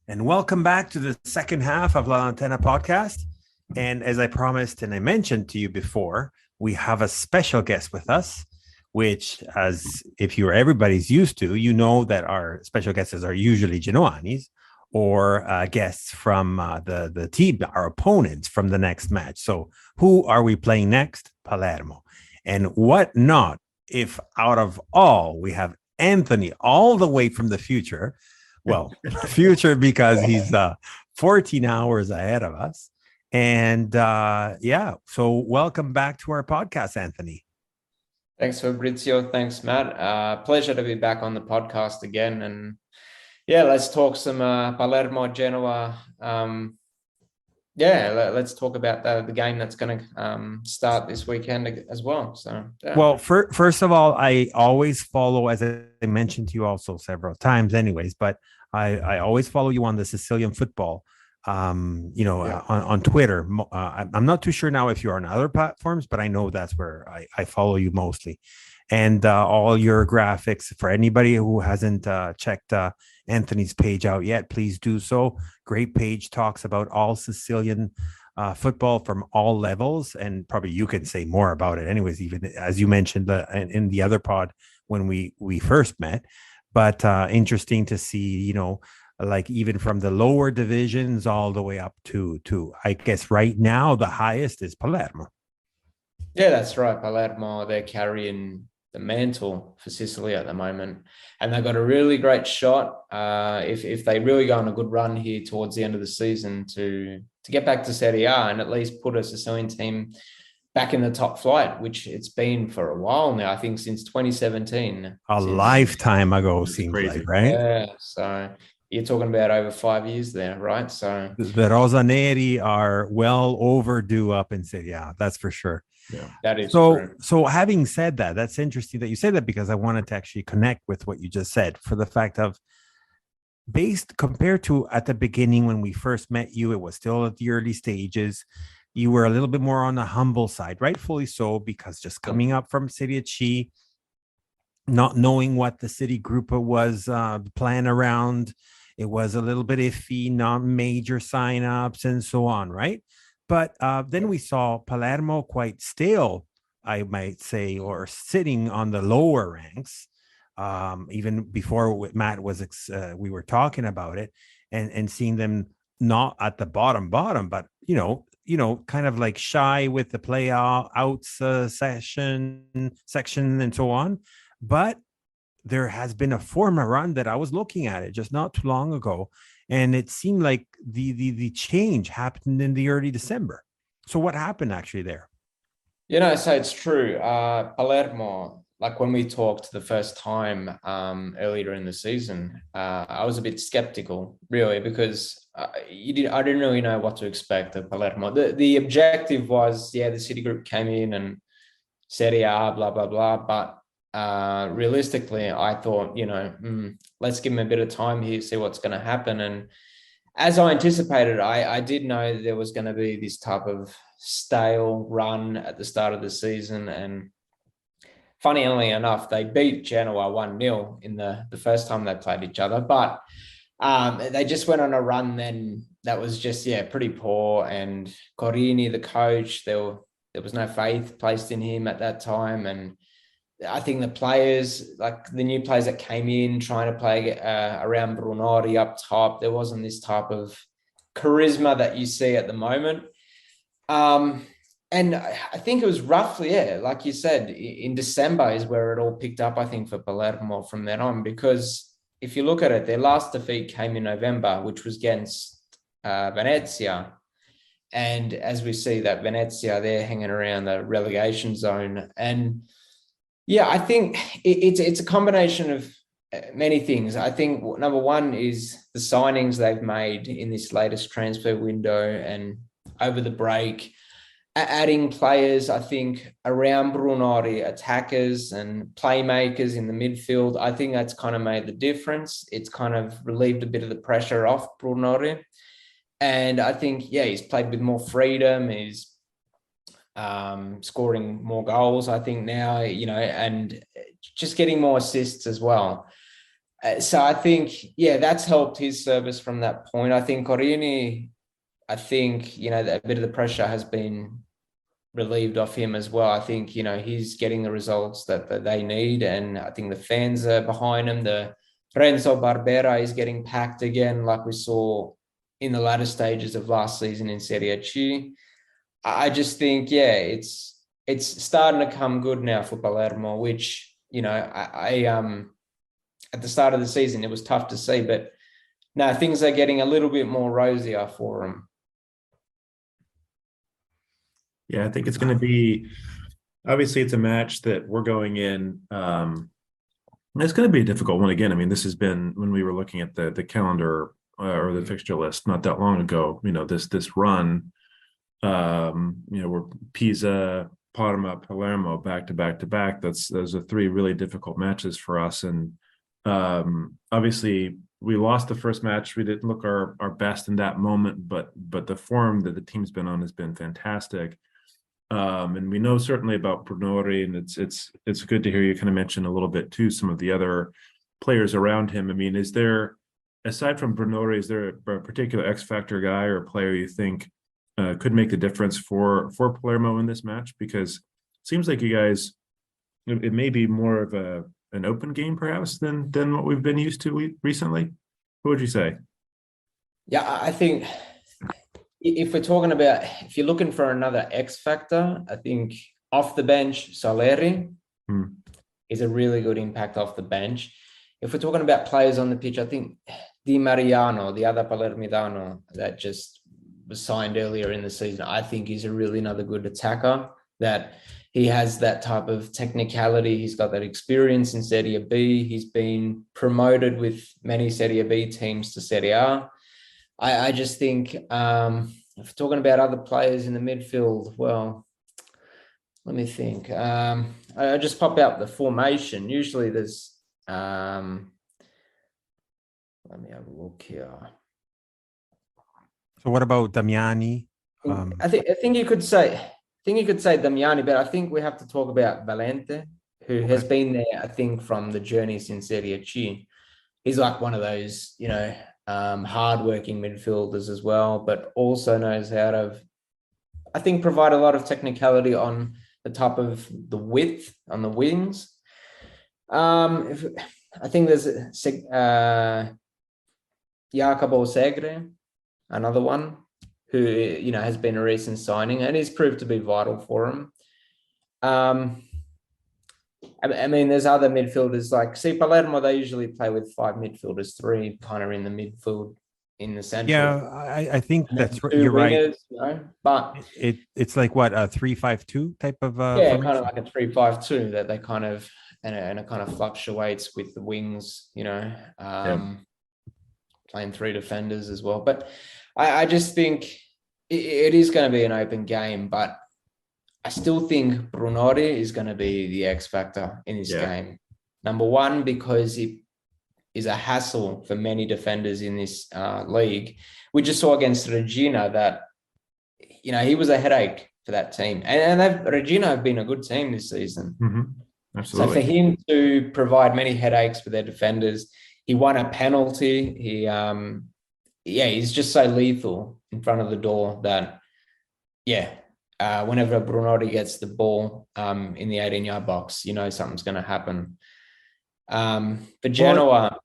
And welcome back to the second half of La Lanterna podcast. And as I promised and I mentioned to you before, we have a special guest with us, which, as if everybody's used to, that our special guests are usually Genoanis, or guests from the team, our opponents from the next match. So who are we playing next? Palermo. And what not if out of all we have Anthony all the way from the future? Well, future because he's 14 hours ahead of us. And yeah, so welcome back to our podcast, Anthony. Thanks, Fabrizio. Thanks, Matt. Pleasure to be back on the podcast again. And yeah, let's talk some Palermo, Genoa. Let's talk about the game that's going to start this weekend as well. So, yeah. Well, first of all, I always follow, as I mentioned to you also several times, anyways, but I always follow you on the Sicilian football, on Twitter. I'm not too sure now if you're on other platforms, but I know that's where I follow you mostly. And all your graphics, for anybody who hasn't checked Anthony's page out yet, please do so. Great page, talks about all Sicilian football from all levels, and probably you can say more about it anyways, even as you mentioned in the other pod when we first met. But interesting to see, like even from the lower divisions all the way up to I guess right now the highest is Palermo. Yeah, that's right. Palermo, they're carrying the mantle for Sicily at the moment, and they've got a really great shot if they really go on a good run here towards the end of the season to get back to Serie A and at least put a Sicilian team back in the top flight, which it's been for a while now. I think since 2017. Lifetime ago, seems crazy. like, right? Yeah, so you're talking about over 5 years there, right? So the Rosaneri are well overdue up in Serie A, that's for sure. Yeah, that is true. So having said that, that's interesting that you say that, because I wanted to actually connect with what you just said, for the fact of, based compared to at the beginning when we first met you, it was still at the early stages. You were a little bit more on the humble side, rightfully so, because just coming up from Serie C, not knowing what the city group was plan around, it was a little bit iffy, not major signups and so on, right? But then we saw Palermo quite stale, I might say, or sitting on the lower ranks. Even before Matt was, we were talking about it, and seeing them not at the bottom, but kind of like shy with the play outs section and so on. But there has been a former run that I was looking at it just not too long ago, and it seemed like the change happened in the early December. So what happened actually there? So it's true. Palermo, like when we talked the first time earlier in the season, I was a bit skeptical, really, because I didn't really know what to expect of Palermo. The objective was, the City Group came in and Serie A, blah, blah, blah. But realistically, I thought, let's give him a bit of time here, see what's going to happen. And as I anticipated, I did know there was going to be this type of stale run at the start of the season. And funnily enough, they beat Genoa 1-0 in the first time they played each other. But they just went on a run then that was just, pretty poor. And Corini, the coach, there was no faith placed in him at that time. And I think the players, like the new players that came in trying to play around Brunori up top, there wasn't this type of charisma that you see at the moment. And I think it was roughly, like you said, in December is where it all picked up, I think, for Palermo from then on. Because if you look at it, their last defeat came in November, which was against Venezia. And as we see that Venezia, they're hanging around the relegation zone. And I think it's a combination of many things. I think number one is the signings they've made in this latest transfer window and over the break, adding players, I think, around Brunori, attackers and playmakers in the midfield. I think that's kind of made the difference. It's kind of relieved a bit of the pressure off Brunori. And I think, he's played with more freedom. He's scoring more goals, I think now, and just getting more assists as well. So I think, that's helped his service from that point. I think Corini, a bit of the pressure has been relieved off him as well. I think, he's getting the results that they need. And I think the fans are behind him. The Renzo Barbera is getting packed again, like we saw in the latter stages of last season in Serie C. I just think, yeah, it's starting to come good now for Palermo, which, you know, I at the start of the season, it was tough to see, but now things are getting a little bit more rosier for them. Yeah, I think it's going to be, obviously it's a match that we're going in. It's going to be a difficult one again. I mean, this has been, when we were looking at the calendar or the fixture list not that long ago, you know, this run, you know, we're Pisa, Parma, Palermo back to back to back. Those are three really difficult matches for us. And obviously we lost the first match. We didn't look our best in that moment, but the form that the team's been on has been fantastic. And we know certainly about Brunori, and it's good to hear you kind of mention a little bit too some of the other players around him. I mean, is there, aside from Brunori, is there a particular X factor guy or player you think could make the difference for Palermo in this match? Because it seems like you guys, it may be more of an open game perhaps than what we've been used to recently. What would you say? Yeah, I think if we're talking about, if you're looking for another X factor, I think off the bench, Soleri is a really good impact off the bench. If we're talking about players on the pitch, I think Di Mariano, the other Palermitano that just was signed earlier in the season, I think he's a really another good attacker, that he has that type of technicality. He's got that experience in Serie B. He's been promoted with many Serie B teams to Serie A. I just think if we're talking about other players in the midfield, well, let me think. I just pop out the formation. Usually there's, let me have a look here. So what about Damiani? I think you could say Damiani, but I think we have to talk about Valente, who has been there, I think, from the journey since Serie C. He's like one of those, you know, hardworking midfielders as well, but also knows how to, I think, provide a lot of technicality on the type of the width on the wings. I think there's Jacopo Segre, another one who, you know, has been a recent signing and he's proved to be vital for him. I mean, there's other midfielders like, see, Palermo, they usually play with 5 midfielders, 3 kind of in the midfield in the center. Yeah, I think that's right. 2 You're wingers, right. you know, but it's like what, a 3-5-2 type of yeah, formation? kind of like a 3-5-2 that they kind of, and it kind of fluctuates with the wings, you know, playing 3 defenders as well. But I just think it is going to be an open game, but I still think Brunori is going to be the X factor in this game. Number one, because he is a hassle for many defenders in this league. We just saw against Regina that, you know, he was a headache for that team. And Regina have been a good team this season. Absolutely. So for him to provide many headaches for their defenders, he won a penalty. He's just so lethal in front of the door that, whenever Brunori gets the ball in the 18-yard box, you know something's going to happen. For Genoa,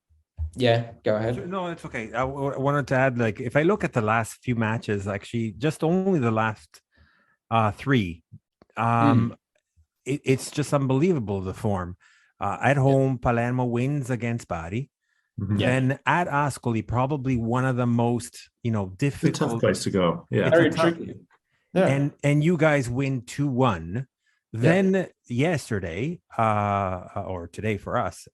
go ahead. No, it's okay. I wanted to add, like, if I look at the last few matches, actually, just only the last 3, it's just unbelievable, the form. At home, Palermo wins against Bari. Then at Ascoli, probably one of the most, you know, difficult. It's a tough place to go. Yeah, very tricky. Yeah. And you guys win 2-1. Then yesterday, or today for us,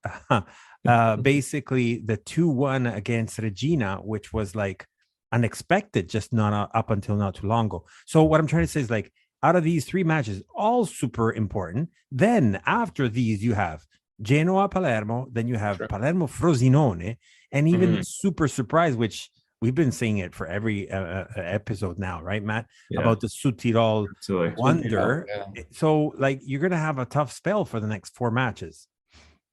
basically the 2-1 against Regina, which was like unexpected, just not up until not too long ago. So what I'm trying to say is, like, out of these 3 matches, all super important. Then after these, you have Genoa, Palermo, then you have Palermo, Frosinone, and even super surprise, which we've been saying it for every episode now, right, Matt? About the Südtirol wonder. So, like, you're going to have a tough spell for the next 4 matches.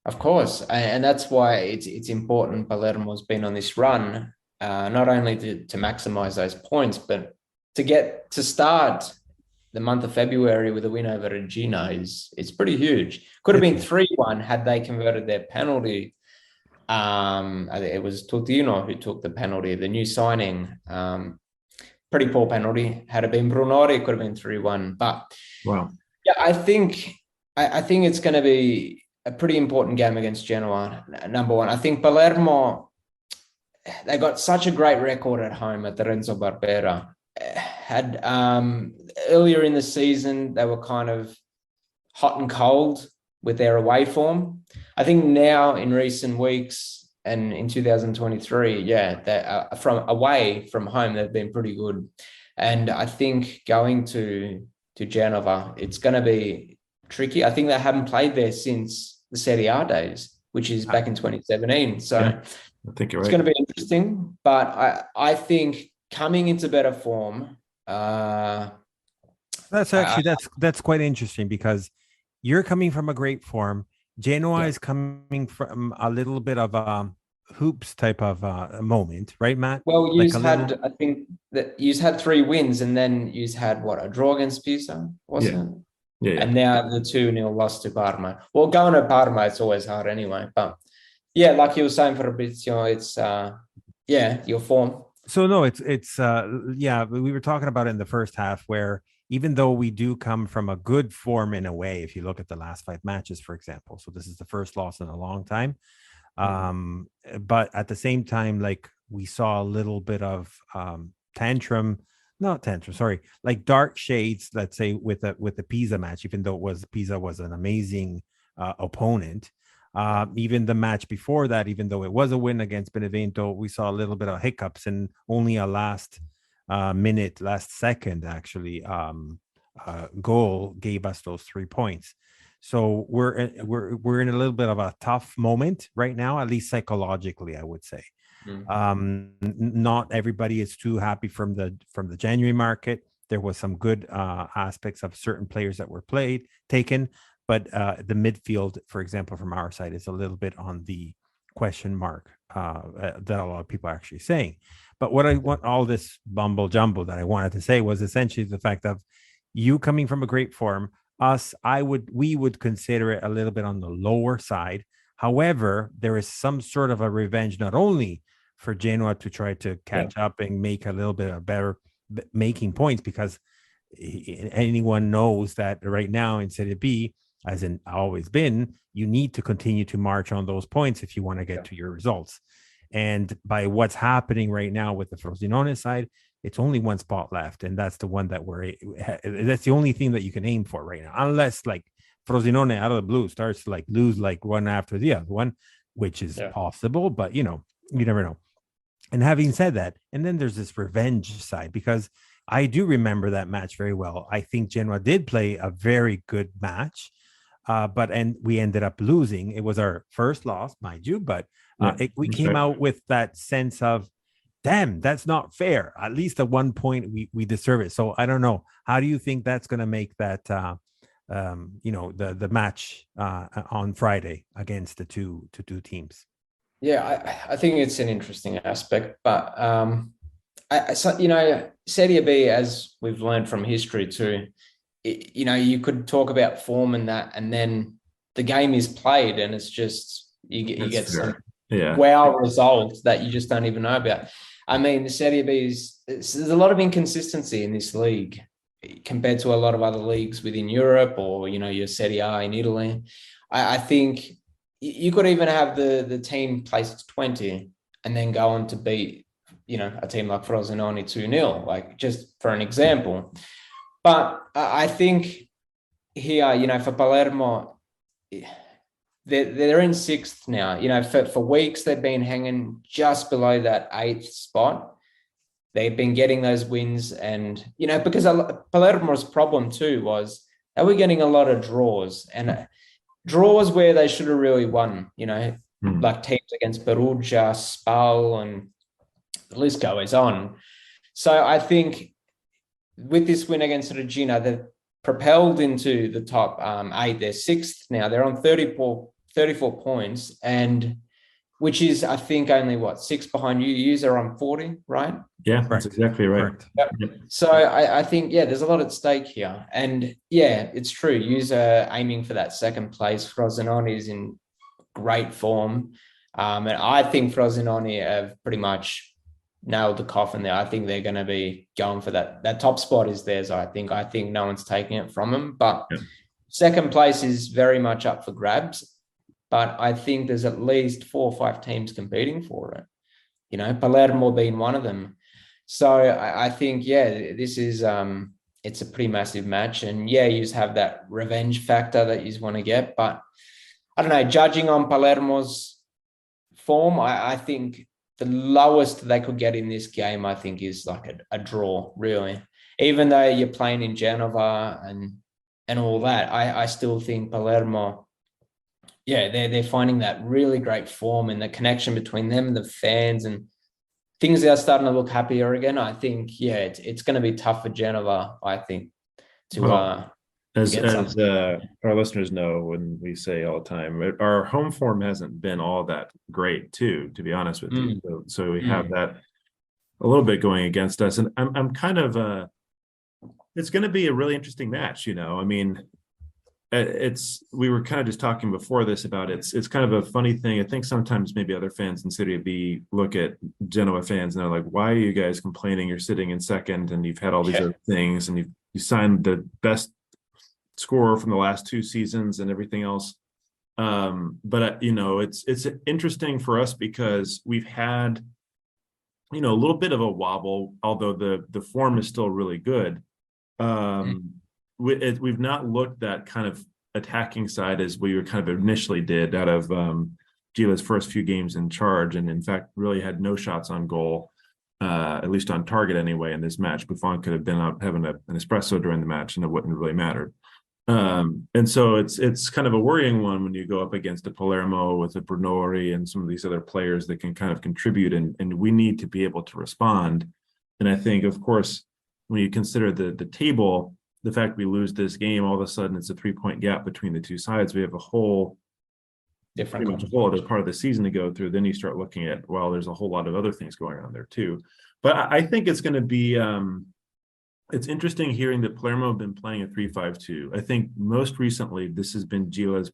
Of course. And that's why it's important Palermo's been on this run, not only to maximize those points, but to start the month of February with a win over Regina it's pretty huge. Could have been 3-1 had they converted their penalty. I think it was Tardini who took the penalty, the new signing. Pretty poor penalty. Had it been Brunori, it could have been 3-1. But Wow. yeah, I think it's going to be a pretty important game against Genoa. Number one, I think Palermo, they got such a great record at home at the Renzo Barbera. Had earlier in the season, they were kind of hot and cold with their away form. I think now in recent weeks and in 2023, yeah, from away from home, they've been pretty good. And I think going to Genova, it's going to be tricky. I think they haven't played there since the Serie A days, which is back in 2017. So yeah, I think you're it's right. going to be interesting. But I think coming into better form. That's quite interesting because you're coming from a great form. Genoa is coming from a little bit of a hoops type of moment, right, Matt? Well, I think that you've had 3 wins, and then you've had a draw against Pisa, wasn't it? Yeah. And now the 2-0 loss to Parma. Well, going to Parma, it's always hard anyway. But yeah, like you were saying, Fabrizio, it's your form. So no, it's we were talking about it in the first half where even though we do come from a good form in a way, if you look at the last 5 matches, for example, so this is the first loss in a long time. But at the same time, like we saw a little bit of like dark shades, let's say with the Pisa match, even though Pisa was an amazing opponent. Even the match before that, even though it was a win against Benevento, we saw a little bit of hiccups and only a last second actually goal gave us those 3 points. So we're in a little bit of a tough moment right now, at least psychologically, I would say. Not everybody is too happy from the January market. There was some good aspects of certain players that were taken, but the midfield, for example, from our side is a little bit on the question mark that a lot of people are actually saying. But what I want, all this bumble jumble that I wanted to say was essentially the fact of you coming from a great form. We would consider it a little bit on the lower side. However, there is some sort of a revenge, not only for Genoa to try to catch up and make a little bit of better making points, because anyone knows that right now in Serie B, as in always been, you need to continue to march on those points if you want to get to your results. And by what's happening right now with the Frosinone side, it's only 1 spot left, and that's the one that that's the only thing that you can aim for right now, unless like Frosinone out of the blue starts to like lose like one after the other one, which is possible, but you never know. And having said that, and then there's this revenge side, because I do remember that match very well. I think Genoa did play a very good match, but we ended up losing. It was our first loss, mind you, but we came out with that sense of, damn, that's not fair. At least at 1 point we deserve it. So I don't know. How do you think that's going to make that, the match on Friday against the two teams? Yeah, I think it's an interesting aspect, but Serie B, as we've learned from history too, you could talk about form and that, and then the game is played, and it's just you get some wow results that you just don't even know about. I mean, the Serie B there's a lot of inconsistency in this league compared to a lot of other leagues within Europe, or your Serie A in Italy. I think you could even have the team placed 20 and then go on to beat a team like Frosinone 2-0, like just for an example. But I think here, for Palermo, they're in 6th now. For weeks they've been hanging just below that 8th spot. They've been getting those wins, and because Palermo's problem too was they were getting a lot of draws, and draws where they should have really won. Like teams against Perugia, Spal, and the list goes on. So I think with this win against Regina, they've propelled into the top 8. They're 6th now. They're on 34 points, and which is, I think, only 6 behind you. You are on 40, right? Yeah, that's exactly right. Yep. So I think, there's a lot at stake here. And it's true. You are aiming for that 2nd place. Frosinone is in great form. And I think Frosinone have pretty much nailed the coffin there. I think they're going to be going for that top spot is theirs. I think no one's taking it from them, but Yeah. second place is very much up for grabs. But I think there's at least 4 or 5 teams competing for it. You know, Palermo being one of them. So I think, yeah, this is it's a pretty massive match, and yeah, you just have that revenge factor that you just want to get. But I don't know, judging on Palermo's form, I think the lowest they could get in this game, I think, is like a draw, really. Even though you're playing in Genova and all that, I still think Palermo, yeah, they're finding that really great form, and the connection between them and the fans, and things are starting to look happier again. I think, yeah, it's going to be tough for Genova, I think, to Well, as get something. our listeners know, when we say all the time, our home form hasn't been all that great too, to be honest with you. So we have that a little bit going against us, and I'm kind of it's going to be a really interesting match. You know, I mean, we were kind of just talking before this about it's kind of a funny thing. I think sometimes maybe other fans in Serie B look at Genoa fans and they're like, why are you guys complaining? You're sitting in second and you've had all these other things, and you signed the best scorer from the last 2 seasons and everything else. But you know, it's interesting for us because we've had, you know, a little bit of a wobble, although the form is still really good. We've not looked that kind of attacking side as we were kind of initially did out of Gila's first few games in charge, and in fact really had no shots on goal, at least on target anyway. In this match, Buffon could have been out having an espresso during the match, and it wouldn't really matter. And so it's kind of a worrying one when you go up against a Palermo with a Brunori and some of these other players that can kind of contribute, and we need to be able to respond. And I think, of course, when you consider the table, the fact we lose this game, all of a sudden it's a 3-point gap between the two sides. We have a whole pretty much a whole other part of the season to go through. Then you start looking at, well, there's a whole lot of other things going on there too. But I think it's going to be it's interesting hearing that Palermo have been playing a 3-5-2. I think most recently this has been Gila's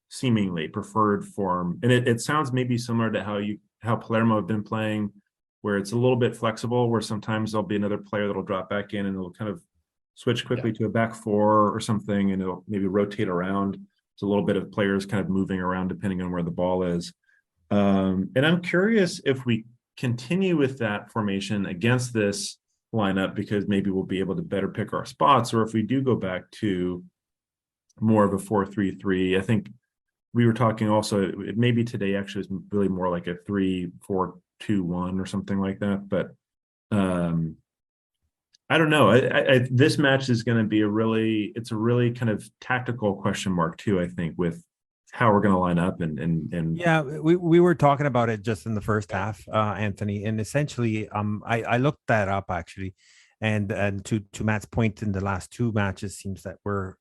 seemingly preferred form, and it sounds maybe similar to how Palermo have been playing, where it's a little bit flexible, where sometimes there'll be another player that'll drop back in and it'll kind of switch quickly to a back 4 or something, and it'll maybe rotate around. It's a little bit of players kind of moving around depending on where the ball is. And I'm curious if we continue with that formation against this lineup, because maybe we'll be able to better pick our spots, or if we do go back to more of a 4-3-3. I think we were talking also, maybe today actually is really more like a 3-4-2-1 or something like that. But I don't know. This match is going to be a really kind of tactical question mark too, I think, with how we're going to line up and yeah, we were talking about it just in the first half, Anthony, and essentially I looked that up actually, and to Matt's point, in the last 2 matches seems that we're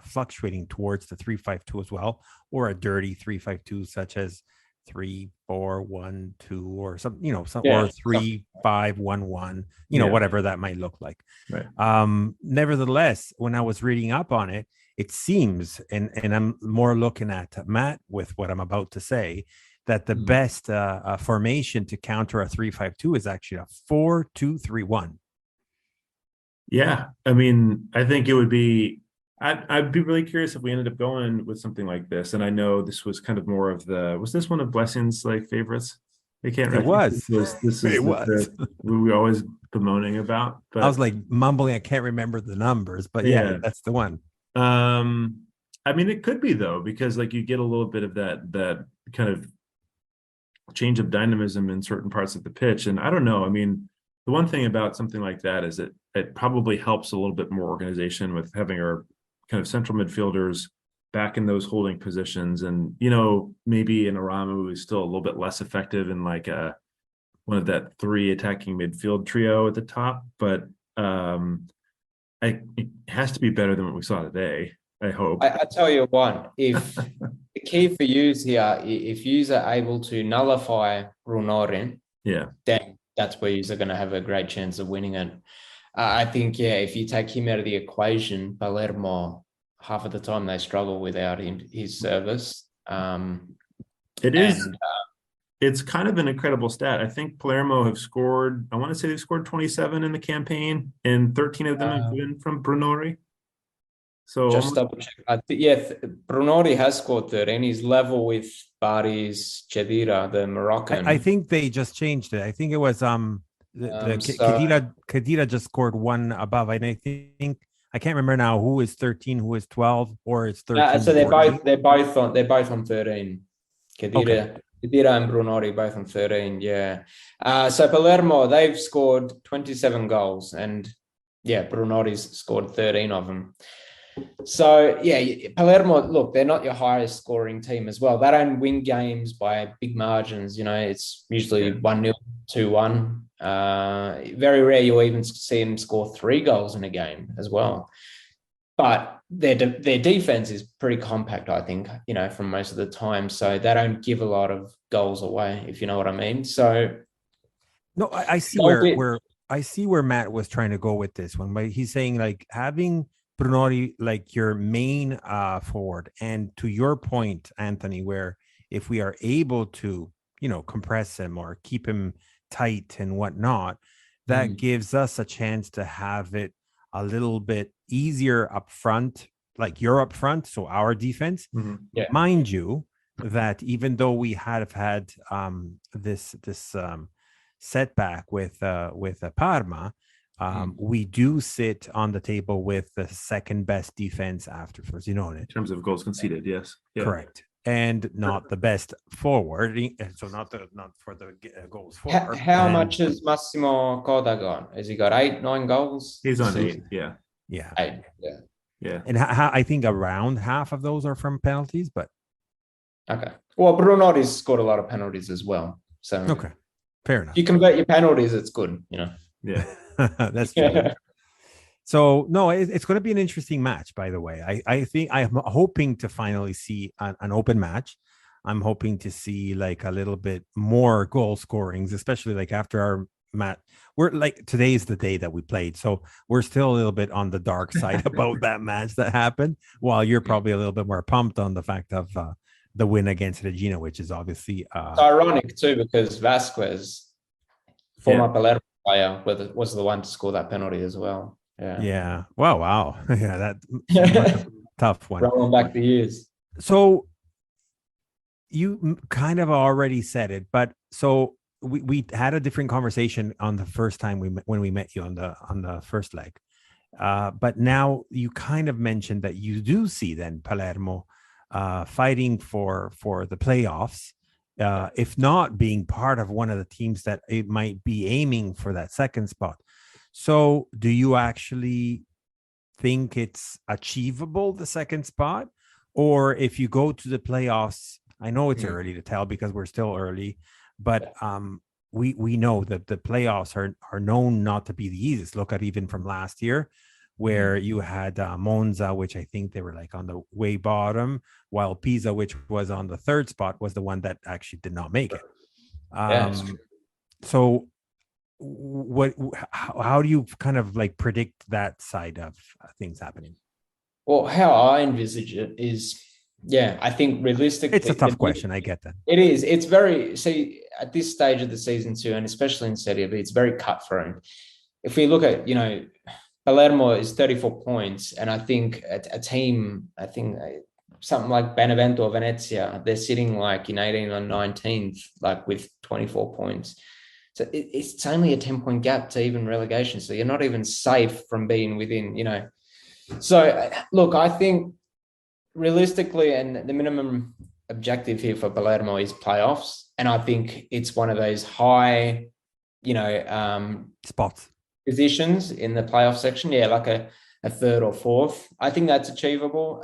fluctuating towards the 3-5-2 as well, or a dirty 3-5-2 such as 3-4-1-2 or some, you know, some, or 3-5-1-1, you know, whatever that might look like. Right. Nevertheless, when I was reading up on it, it seems, and I'm more looking at Matt with what I'm about to say, that the best formation to counter a 3-5-2 is actually a 4-2-3-1. Yeah, I mean, I think it would be. I'd be really curious if we ended up going with something like this. And I know this was kind of more of was this one of Blessing's like favorites? I can't remember. It was. This is we were always bemoaning about. But I was like mumbling. I can't remember the numbers, but yeah, that's the one. I mean, it could be though, because like you get a little bit of that kind of change of dynamism in certain parts of the pitch. And I don't know. I mean, the one thing about something like that is that it probably helps a little bit more organization with having our kind of central midfielders back in those holding positions. And, you know, maybe an Aramu is still a little bit less effective in like one of that 3 attacking midfield trio at the top, but it has to be better than what we saw today, I hope. I tell you what, if the key for you here, if you are able to nullify Runorin, then that's where you're going to have a great chance of winning it. I think, if you take him out of the equation, Palermo, half of the time they struggle without his service. It is. And It's kind of an incredible stat. I think Palermo have scored, I want to say they've scored 27 in the campaign, and 13 of them have been from Brunori. So just double check. Brunori has scored 13. He's level with Barty's Chedira, the Moroccan. I think they just changed it. I think it was Khedira just scored one above, and I think I can't remember now who is 13, who is 12, or it's 13. So they're both on 13. Khedira and Brunori both on 13. Yeah. So Palermo, they've scored 27 goals, and Brunori's scored 13 of them. So Palermo, look, they're not your highest scoring team as well. They don't win games by big margins. It's usually 1-0, 2-1. Very rare you'll even see them score 3 goals in a game as well. But their defense is pretty compact, I think, from most of the time. So they don't give a lot of goals away, if you know what I mean. So no, I see where Matt was trying to go with this one, but he's saying like having Brunori like your main forward, and to your point, Anthony, where if we are able to compress him or keep him tight and whatnot, that gives us a chance to have it a little bit easier up front, like you're up front, so our defense. Mind you that even though we have had this setback with Parma, we do sit on the table with the second best defense after Frosinone in terms of goals conceded. Yes, correct, and not the best forward. So not for the goals forward. How much has Massimo Coda got? Has he got 8, 9 goals? He's on 8. Yeah. 8. Yeah. And I think around half of those are from penalties, but okay. Well, Brunori's scored a lot of penalties as well. So okay, fair enough. If you convert your penalties, it's good. Yeah. That's true. So no, it's going to be an interesting match. By the way, I think I'm hoping to finally see an open match. I'm hoping to see like a little bit more goal scorings, especially like after our match. We're like, today is the day that we played, so we're still a little bit on the dark side about that match that happened. While you're probably a little bit more pumped on the fact of the win against Regina, which is obviously it's ironic too, because Vasquez, former Palermo player, was the one to score that penalty as well. Yeah. Wow. Yeah, that's a tough one. Rolling back the years. So you kind of already said it, but so we had a different conversation on the first time when we met you on the first leg. But now you kind of mentioned that you do see then Palermo fighting for the playoffs, if not being part of one of the teams that it might be aiming for that second spot. So do you actually think it's achievable, the second spot? Or if you go to the playoffs, I know it's early to tell because we're still early, but we know that the playoffs are known not to be the easiest. Look at even from last year, where you had Monza, which I think they were like on the way bottom, while Pisa, which was on the third spot, was the one that actually did not make it. So how do you kind of like predict that side of things happening? Well, how I envisage it is, I think realistically, it's a tough question. I get that. It is. It's very, see, at this stage of the season too, and especially in Serie B, it's very cutthroat. If we look at, Palermo is 34 points, and I think a team, something like Benevento or Venezia, they're sitting like in 18th or 19th, like with 24 points. So it's only a 10-point gap to even relegation. So you're not even safe from being within, So look, I think realistically, and the minimum objective here for Palermo is playoffs. And I think it's one of those high, spots, positions in the playoff section. Yeah, like a third or fourth. I think that's achievable.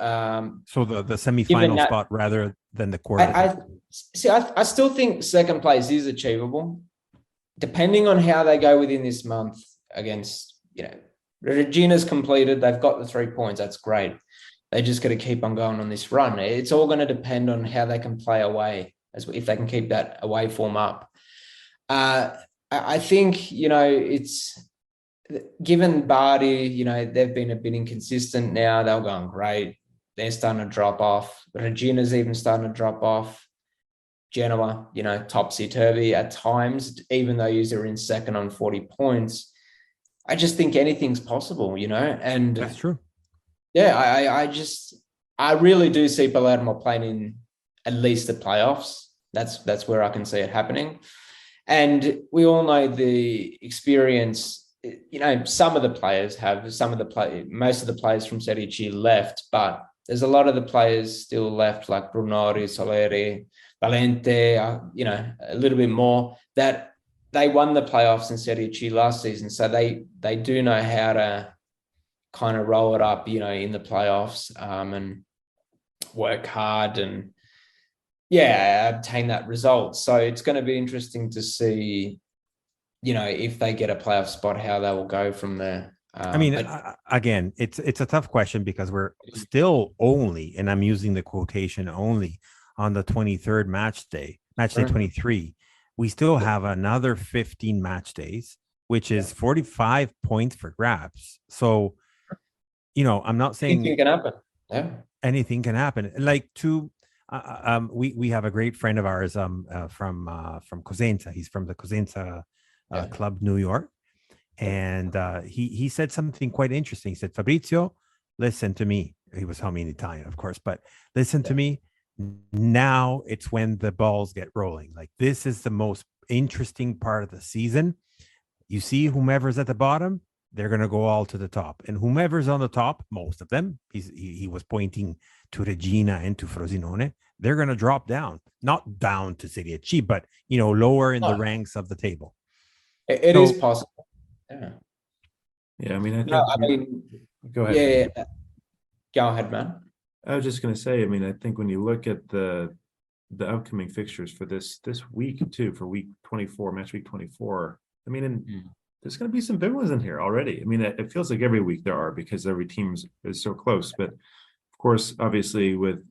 So the semifinal spot rather than the quarter. I still think second place is achievable, depending on how they go within this month against, Regina's completed. They've got the 3 points. That's great. They just got to keep on going on this run. It's all going to depend on how they can play away, if they can keep that away form up. I think, it's given Bardi, they've been a bit inconsistent now. They're going great. They're starting to drop off. Regina's even starting to drop off. Genoa, topsy-turvy at times, even though you're in second on 40 points. I just think anything's possible, and That's true. yeah, I really do see Palermo playing in at least the playoffs. That's where I can see it happening. And we all know the experience, most of the players from Serie C left, but there's a lot of the players still left, like Brunori, Soleri, Valente, a little bit more, that they won the playoffs in Serie C last season. So they do know how to kind of roll it up, in the playoffs, and work hard and obtain that result. So it's going to be interesting to see, if they get a playoff spot, how they will go from there. Again, it's a tough question because we're still only, and I'm using the quotation only, on the 23rd match day 23. We still have another 15 match days, which is 45 points for grabs. So, I'm not saying anything can happen. Yeah, anything can happen. Like we have a great friend of ours from Cosenza. He's from the Cosenza Club, New York. And he said something quite interesting. He said, Fabrizio, listen to me. He was telling me in Italian, of course, but listen to me. Now it's when the balls get rolling. Like, this is the most interesting part of the season. You see whomever's at the bottom, they're going to go all to the top. And whomever's on the top, most of them, he was pointing to Regina and to Frosinone, they're going to drop down. Not down to Serie C, but, lower in the ranks of the table. It is possible. Yeah. Yeah, I mean, go ahead. Yeah. Go ahead, man. I was just going to say, I mean, I think when you look at the upcoming fixtures for this week too, for week 24, match week 24, I mean, there's going to be some big ones in here already. I mean, it feels like every week there are, because every team is so close. But of course, obviously with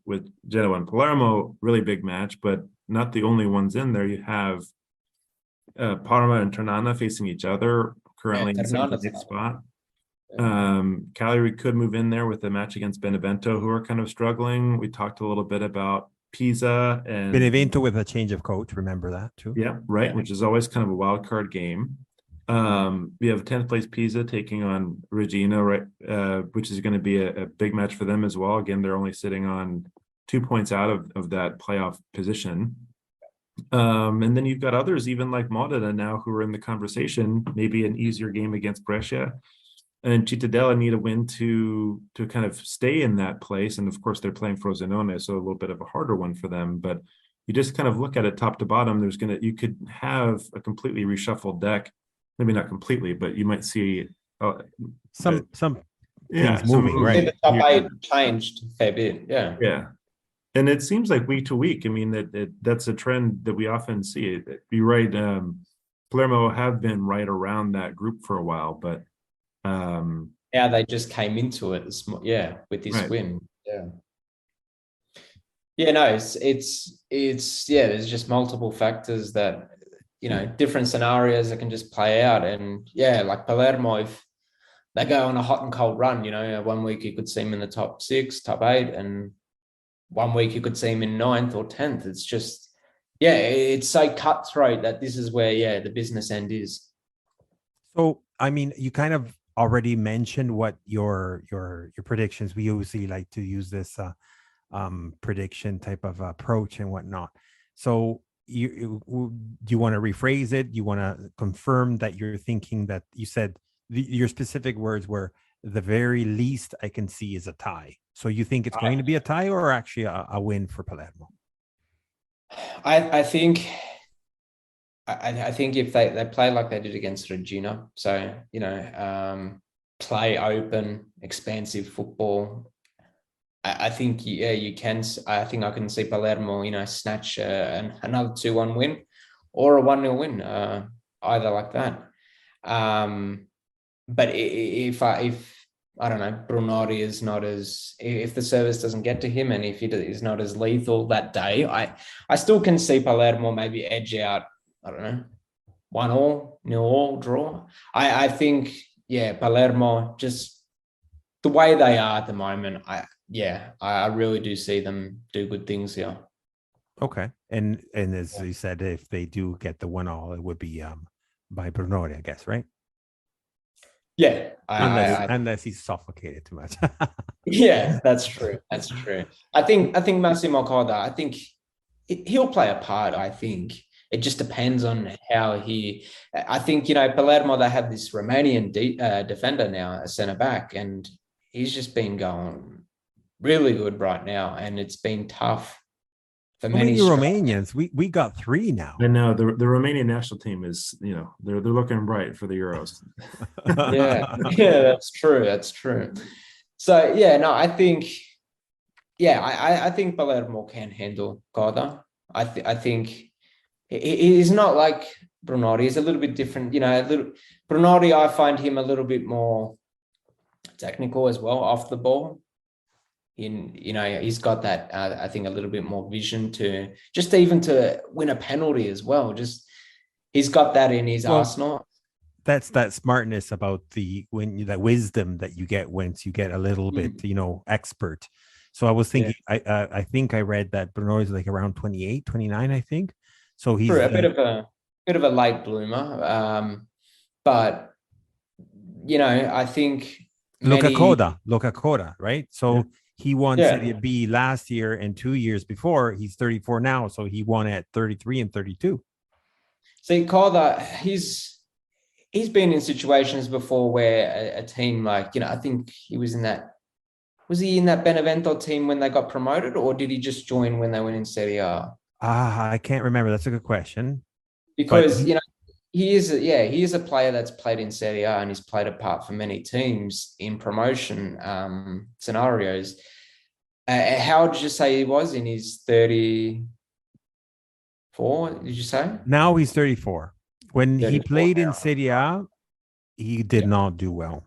Genoa and Palermo, really big match, but not the only ones in there. You have Parma and Ternana facing each other currently in the second spot. Cagliari could move in there with the match against Benevento, who are kind of struggling. We talked a little bit about Pisa and Benevento with a change of coach. Remember that too. Yeah, right. Which is always kind of a wild card game. We have 10th place Pisa taking on Regina, right? Which is going to be a big match for them as well. Again, they're only sitting on 2 points out of that playoff position. And then you've got others, even like Modena now, who are in the conversation. Maybe an easier game against Brescia, and Cittadella need a win to kind of stay in that place. And of course, they're playing Frosinone, so a little bit of a harder one for them. But you just kind of look at it top to bottom. You could have a completely reshuffled deck. Maybe not completely, but you might see some things moving, right? The top 8 changed a fair bit. Yeah. And it seems like week to week, I mean, that's a trend that we often see. You're right. Palermo have been right around that group for a while, but yeah, they just came into it. With this win. No, it's there's just multiple factors that, different scenarios that can just play out. And like Palermo, if they go on a hot and cold run, 1 week you could see them in the top 6, top 8, and 1 week you could see him in 9th or 10th. It's just, it's so cutthroat that this is where, the business end is. So, I mean, you kind of already mentioned what your predictions. We usually like to use this prediction type of approach and whatnot. So, do you want to rephrase it? You want to confirm that you're thinking that you said your specific words were, the very least I can see is a tie. So you think it's going to be a tie or actually a win for Palermo? I think if they play like they did against Regina, so play open, expansive football, I think you can. I think I can see Palermo, snatch another 2-1 win or a 1-0 win, either like that. But if I don't know, Brunori is not as, if the service doesn't get to him and if he is not as lethal that day, I still can see Palermo maybe edge out, I don't know, 1-1, 0-0 draw. I think, Palermo, just the way they are at the moment, I really do see them do good things here. Okay. And as you said, if they do get the 1-1, it would be by Brunori, I guess, right? Yeah, Unless he's suffocated too much. yeah, that's true. That's true. I think Massimo Coda, I think he'll play a part. I think it just depends on how he. I think Palermo, they have this Romanian defender now, a centre back, and he's just been going really good right now, and it's been tough for How many many strikers. Romanians? We got 3 now. And now the Romanian national team is, they're looking bright for the Euros. Yeah, yeah, that's true. That's true. So yeah, no, I think, yeah, I think Palermo can handle Coda. I think he's not like Brunori. He's a little bit different. Brunori, I find him a little bit more technical as well off the ball. He's got that, I think, a little bit more vision to just even to win a penalty as well. Just he's got that in his arsenal. That's that smartness about that wisdom that you get once you get a little bit, expert. So I was thinking, I think I read that Bruno is like around 28, 29, I think. So he's a bit of a late bloomer. But I think Luca Coda, right? So he won Serie Yeah. B last year and 2 years before. He's 34 now, so he won at 33 and 32. See, Coda, he's been in situations before where a team like, I think he was in that. Was he in that Benevento team when they got promoted, or did he just join when they went in Serie A? I can't remember. That's a good question. Because he is a player that's played in Serie A and he's played a part for many teams in promotion scenarios. How did you say he was in his 34? Did you say? Now he's 34. When 34 he played now. in Serie A, he did not do well.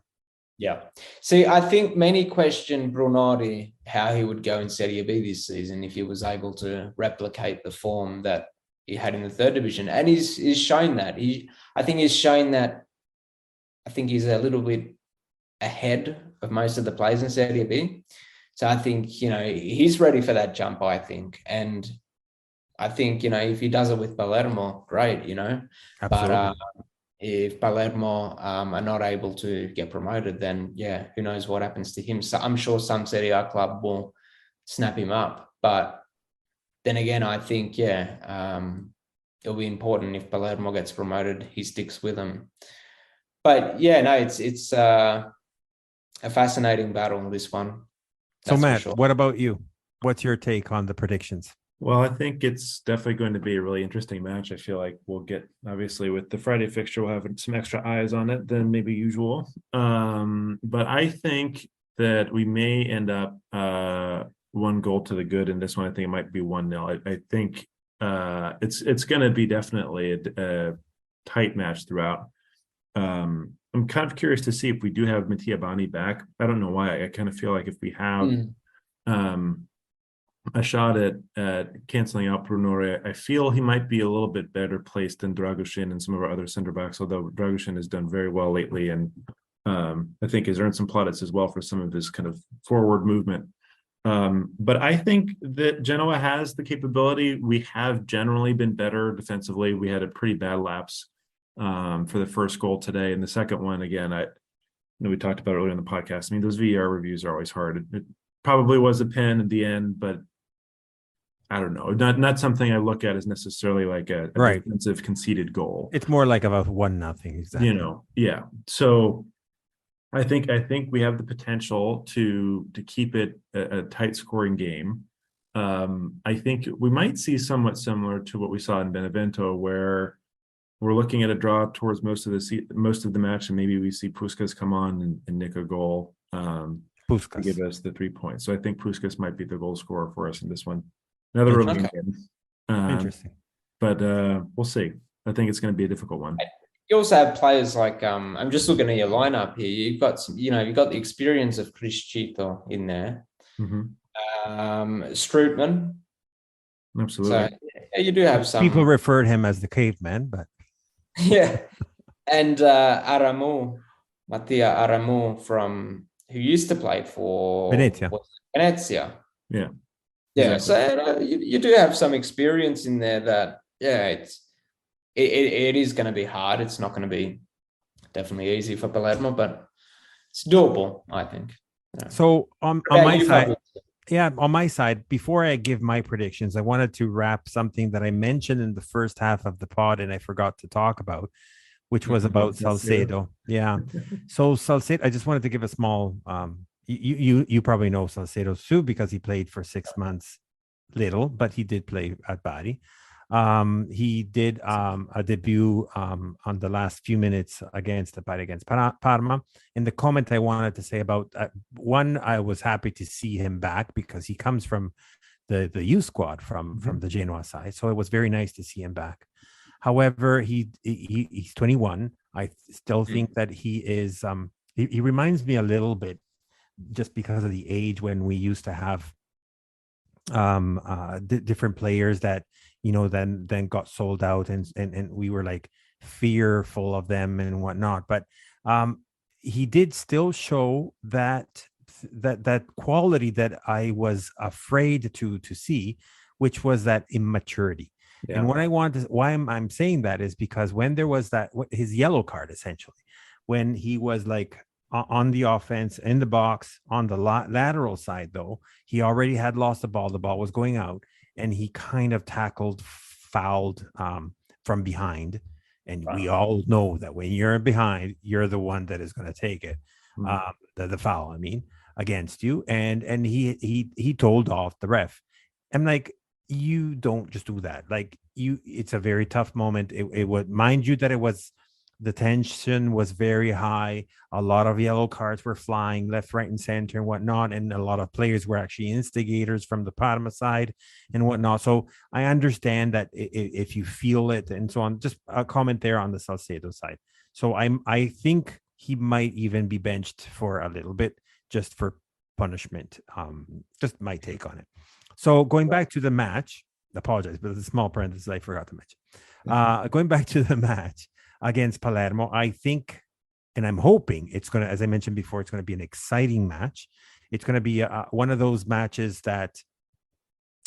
Yeah. See, I think many question Brunori how he would go in Serie B this season if he was able to replicate the form that he had in the third division. And he's shown that. I think he's shown that. I think he's a little bit ahead of most of the players in Serie B. So I think, he's ready for that jump, I think. And I think, if he does it with Palermo, great, Absolutely. But if Palermo are not able to get promoted, then who knows what happens to him. So I'm sure some Serie A club will snap him up. But then again, I think, it'll be important if Palermo gets promoted, he sticks with them. But it's a fascinating battle, this one. So Matt, what about you? What's your take on the predictions? Well, I think it's definitely going to be a really interesting match. I feel like we'll get, obviously, with the Friday fixture, we'll have some extra eyes on it than maybe usual. But I think that we may end up 1 goal to the good in this one. I think it might be 1-0. I think it's going to be definitely a tight match throughout. I'm kind of curious to see if we do have Mattia Bani back. I don't know why. I kind of feel like if we have a shot at canceling out Brunori, I feel he might be a little bit better placed than Dragushin and some of our other center backs, although Dragushin has done very well lately, and I think has earned some plaudits as well for some of his kind of forward movement. But I think that Genoa has the capability. We have generally been better defensively. We had a pretty bad lapse for the first goal today, and the second one, again, we talked about earlier in the podcast. I mean, those VAR reviews are always hard. It probably was a pen at the end, but I don't know. Not something I look at as necessarily like a defensive conceded goal. It's more like about 1-0, exactly. Yeah. So I think we have the potential to keep it a tight scoring game. I think we might see somewhat similar to what we saw in Benevento, where we're looking at a draw towards most of the match, and maybe we see Puskás come on and nick a goal to give us the 3 points. So I think Puskás might be the goal scorer for us in this one. Another road game. Interesting. But we'll see. I think it's going to be a difficult one. You also have players like I'm just looking at your lineup here. You've got you've got the experience of Criscito in there. Strootman. Absolutely. So you do have some people referred him as the caveman, but and Mattia Aramu, from who used to play for Venezia. Venezia. Yeah, so you do have some experience in there that, it is going to be hard. It's not going to be definitely easy for Palermo, but it's doable, I think. Yeah. So on my side, on my side, before I give my predictions, I wanted to wrap something that I mentioned in the first half of the pod and I forgot to talk about, which was about Salcedo. Yeah. So Salcedo, I just wanted to give a small you probably know Salcedo too because he played for 6 months little, but he did play at Bari. He did a debut on the last few minutes against Parma. And the comment I wanted to say about one, I was happy to see him back because he comes from the youth squad from the Genoa side, so it was very nice to see him back. However, he's 21. I still think that he is. He reminds me a little bit, just because of the age when we used to have different players that then got sold out and we were like fearful of them and whatnot, but he did still show that quality that I was afraid to see, which was that immaturity. And what I wanted why I'm saying that is because when there was his yellow card, essentially, when he was like on the offense in the box on the lateral side, though, he already had lost the ball was going out, and he kind of fouled from behind, and we all know that when you're behind, you're the one that is going to take it, the foul, I mean, against you, and he told off the ref. I'm like, you don't just do that. Like, it's a very tough moment. It would, mind you, that it was, the tension was very high. A lot of yellow cards were flying left, right, and center and whatnot. And a lot of players were actually instigators from the Parma side and whatnot. So I understand that if you feel it and so on. Just a comment there on the Salcedo side. So I think he might even be benched for a little bit just for punishment. Just my take on it. So going back to the match, apologize, but it's a small parenthesis I forgot to mention. Going back to the match against Palermo, I think, and I'm hoping it's going to, as I mentioned before, it's going to be an exciting match. It's going to be one of those matches that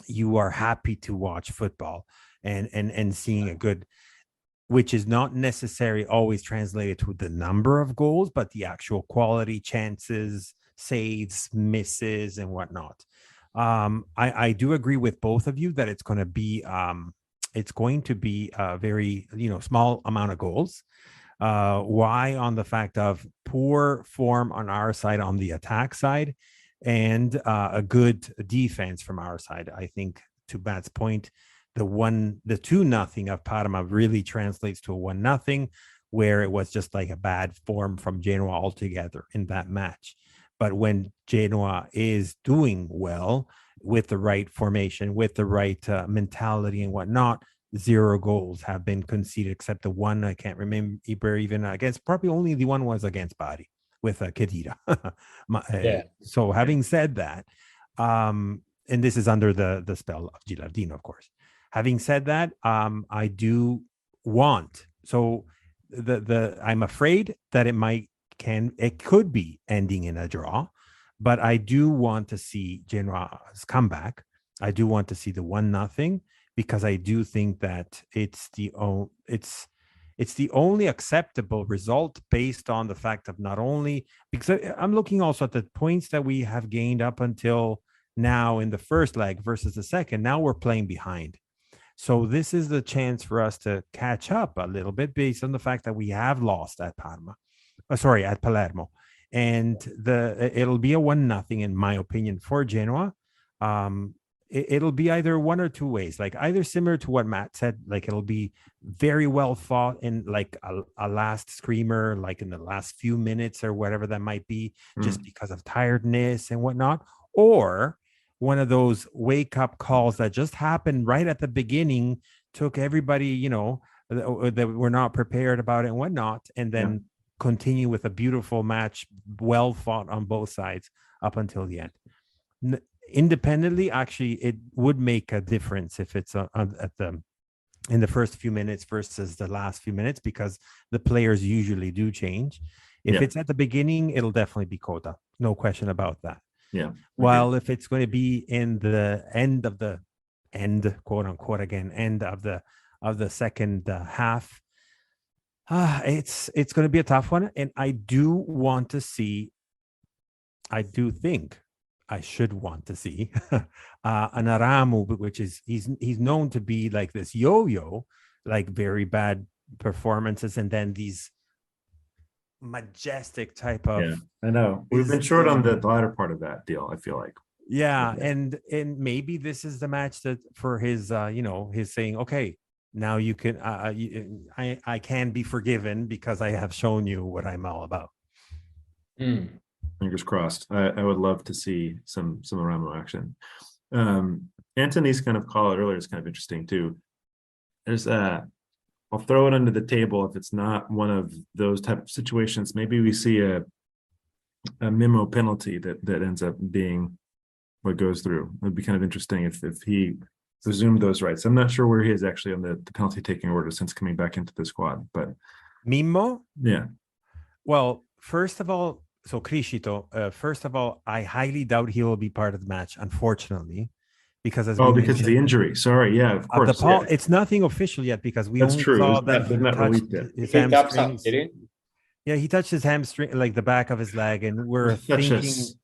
you are happy to watch football and seeing a good, which is not necessarily always translated to the number of goals, but the actual quality, chances, saves, misses, and whatnot. I do agree with both of you that it's going to be a very small amount of goals. Why? On the fact of poor form on our side, on the attack side, and a good defense from our side. I think, to Matt's point, the 2-0 of Parma really translates to a 1-0, where it was just like a bad form from Genoa altogether in that match. But when Genoa is doing well with the right formation, with the right mentality and whatnot, 0 goals have been conceded, except the one I can't remember even against. Probably only the one was against Bari with Khedira. So having said that, and this is under the spell of Gilardino, of course. Having said that, I do want. So I'm afraid that it could be ending in a draw, but I do want to see Genoa's comeback. I do want to see the 1-0, because I do think that it's the only acceptable result based on the fact of not only, because I'm looking also at the points that we have gained up until now in the first leg versus the second. Now we're playing behind. So this is the chance for us to catch up a little bit based on the fact that we have lost at at Palermo. And it'll be a 1-0, in my opinion, for Genoa. It'll be either one or two ways, like either similar to what Matt said, like it'll be very well fought in like a last screamer, like in the last few minutes or whatever that might be, just because of tiredness and whatnot, or one of those wake up calls that just happened right at the beginning, took everybody, that we're not prepared about it and whatnot, and then continue with a beautiful match, well fought on both sides up until the end. Independently, actually, it would make a difference if it's in the first few minutes versus the last few minutes, because the players usually do change. If it's at the beginning, it'll definitely be Coda, no question about that. Yeah. While if it's going to be in the end, quote unquote, again, end of the second half, it's going to be a tough one. And I do think I should want to see an Aramu, which is he's known to be like this yo-yo, like very bad performances, and then these majestic type of. Yeah, I know we've been short on the latter part of that deal. I feel like. Yeah, and maybe this is the match that for his his saying, okay, now you can I can be forgiven because I have shown you what I'm all about. Fingers crossed. I would love to see some Aramo action. Anthony's kind of call it earlier is kind of interesting too. There's I'll throw it under the table if it's not one of those type of situations. Maybe we see a memo penalty that ends up being what goes through. It'd be kind of interesting if he resumed those rights. I'm not sure where he is actually on the penalty taking order since coming back into the squad, but Mimmo? Yeah. Well, first of all, so Criscito, first of all, I highly doubt he will be part of the match, unfortunately, because because of the injury. Sorry, yeah, of course. It's nothing official yet because we That's only true. saw that he not touched released it. his He picked up hamstrings. something, did he? Yeah, he touched his hamstring, like the back of his leg, and we're thinking. He was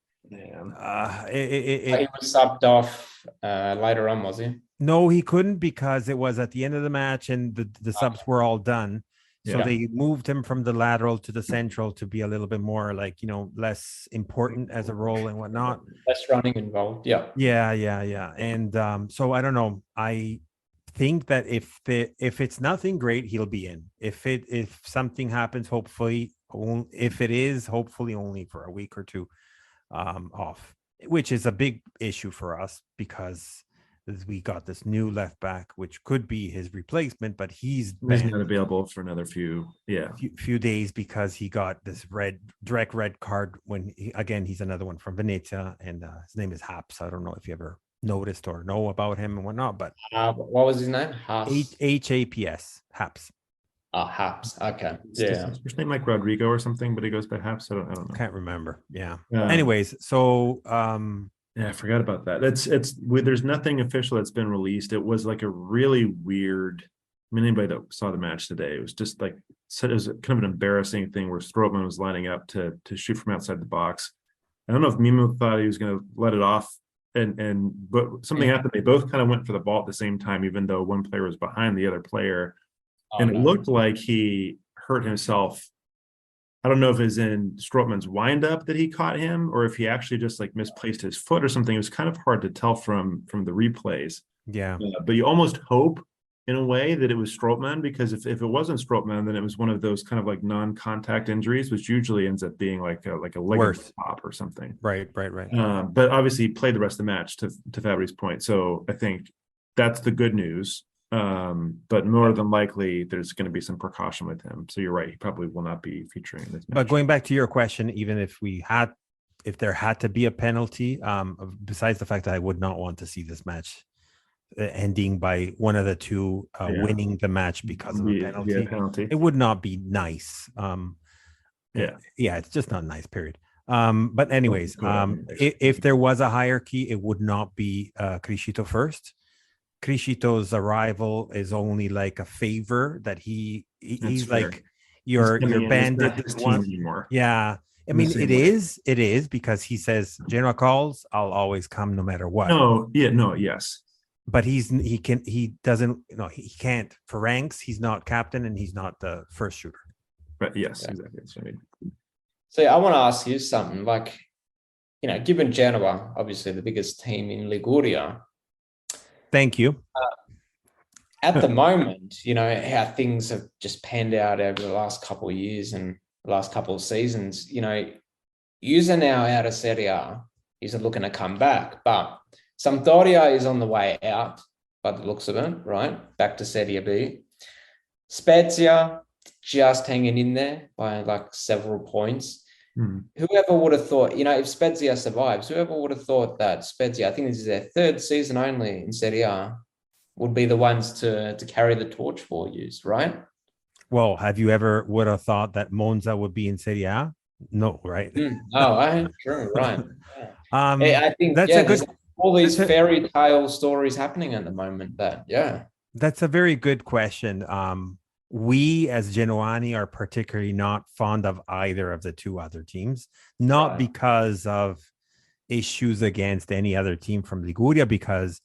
subbed off later on, was he? No, he couldn't because it was at the end of the match and the subs were all done. So they moved him from the lateral to the central to be a little bit more like, less important as a role and whatnot. Less running involved. Yeah. Yeah. And so I don't know. I think that if it's nothing great, he'll be in. If something happens, hopefully, if it is, hopefully only for a week or two off, which is a big issue for us because we got this new left back, which could be his replacement, but he's not available for another few days because he got this direct red card when he's another one from Venezia, and his name is Haps. I don't know if you ever noticed or know about him and whatnot, but what was his name? Haps. Haps. Oh, Haps. Okay. Yeah. His name like Rodrigo or something, but he goes by Haps. I don't know. Can't remember. Yeah. Anyways, so I forgot about that. There's nothing official that's been released. It was like a really weird. I mean, anybody that saw the match today, it was just like it was kind of an embarrassing thing where Strootman was lining up to shoot from outside the box. I don't know if Mimo thought he was going to let it off, but something happened. They both kind of went for the ball at the same time, even though one player was behind the other player, and it looked like he hurt himself. I don't know if it's in Strootman's windup that he caught him, or if he actually just like misplaced his foot or something. It was kind of hard to tell from the replays. Yeah. But you almost hope in a way that it was Strootman, because if it wasn't Strootman, then it was one of those kind of like non-contact injuries, which usually ends up being like a leg pop or something. Right. But obviously he played the rest of the match to Fabry's point. So I think that's the good news. But more than likely there's going to be some precaution with him. So you're right, he probably will not be featuring in this match. But going back to your question, even if there had to be a penalty, besides the fact that I would not want to see this match ending by one of the two winning the match because of a penalty, it would not be nice. It's just not nice, period. But anyways, if there was a hierarchy, it would not be Criscito first. Criscito's arrival is only like a favor that he's like your bandit one. Yeah, I mean it is because he says Genoa calls, I'll always come no matter what. Yes. But he can't for ranks. He's not captain and he's not the first shooter. But yes, exactly. That's what I mean. So I want to ask you something. Like, given Genoa, obviously the biggest team in Liguria. Thank you. At the moment, how things have just panned out over the last couple of years and the last couple of seasons. You're now out of Serie A. He's looking to come back, but Sampdoria is on the way out by the looks of it, right? Back to Serie B. Spezia just hanging in there by like several points. Whoever would have thought, if Spezia survives, whoever would have thought that Spezia, I think this is their third season only in Serie A, would be the ones to carry the torch for you, right? Well, have you ever would have thought that Monza would be in Serie A? No, right? True, right. I think, That's yeah, a there's good. all these That's a, fairy tale stories happening at the moment that, yeah. that's a very good question. We as Genoani are particularly not fond of either of the two other teams, not Right. because of issues against any other team from Liguria, because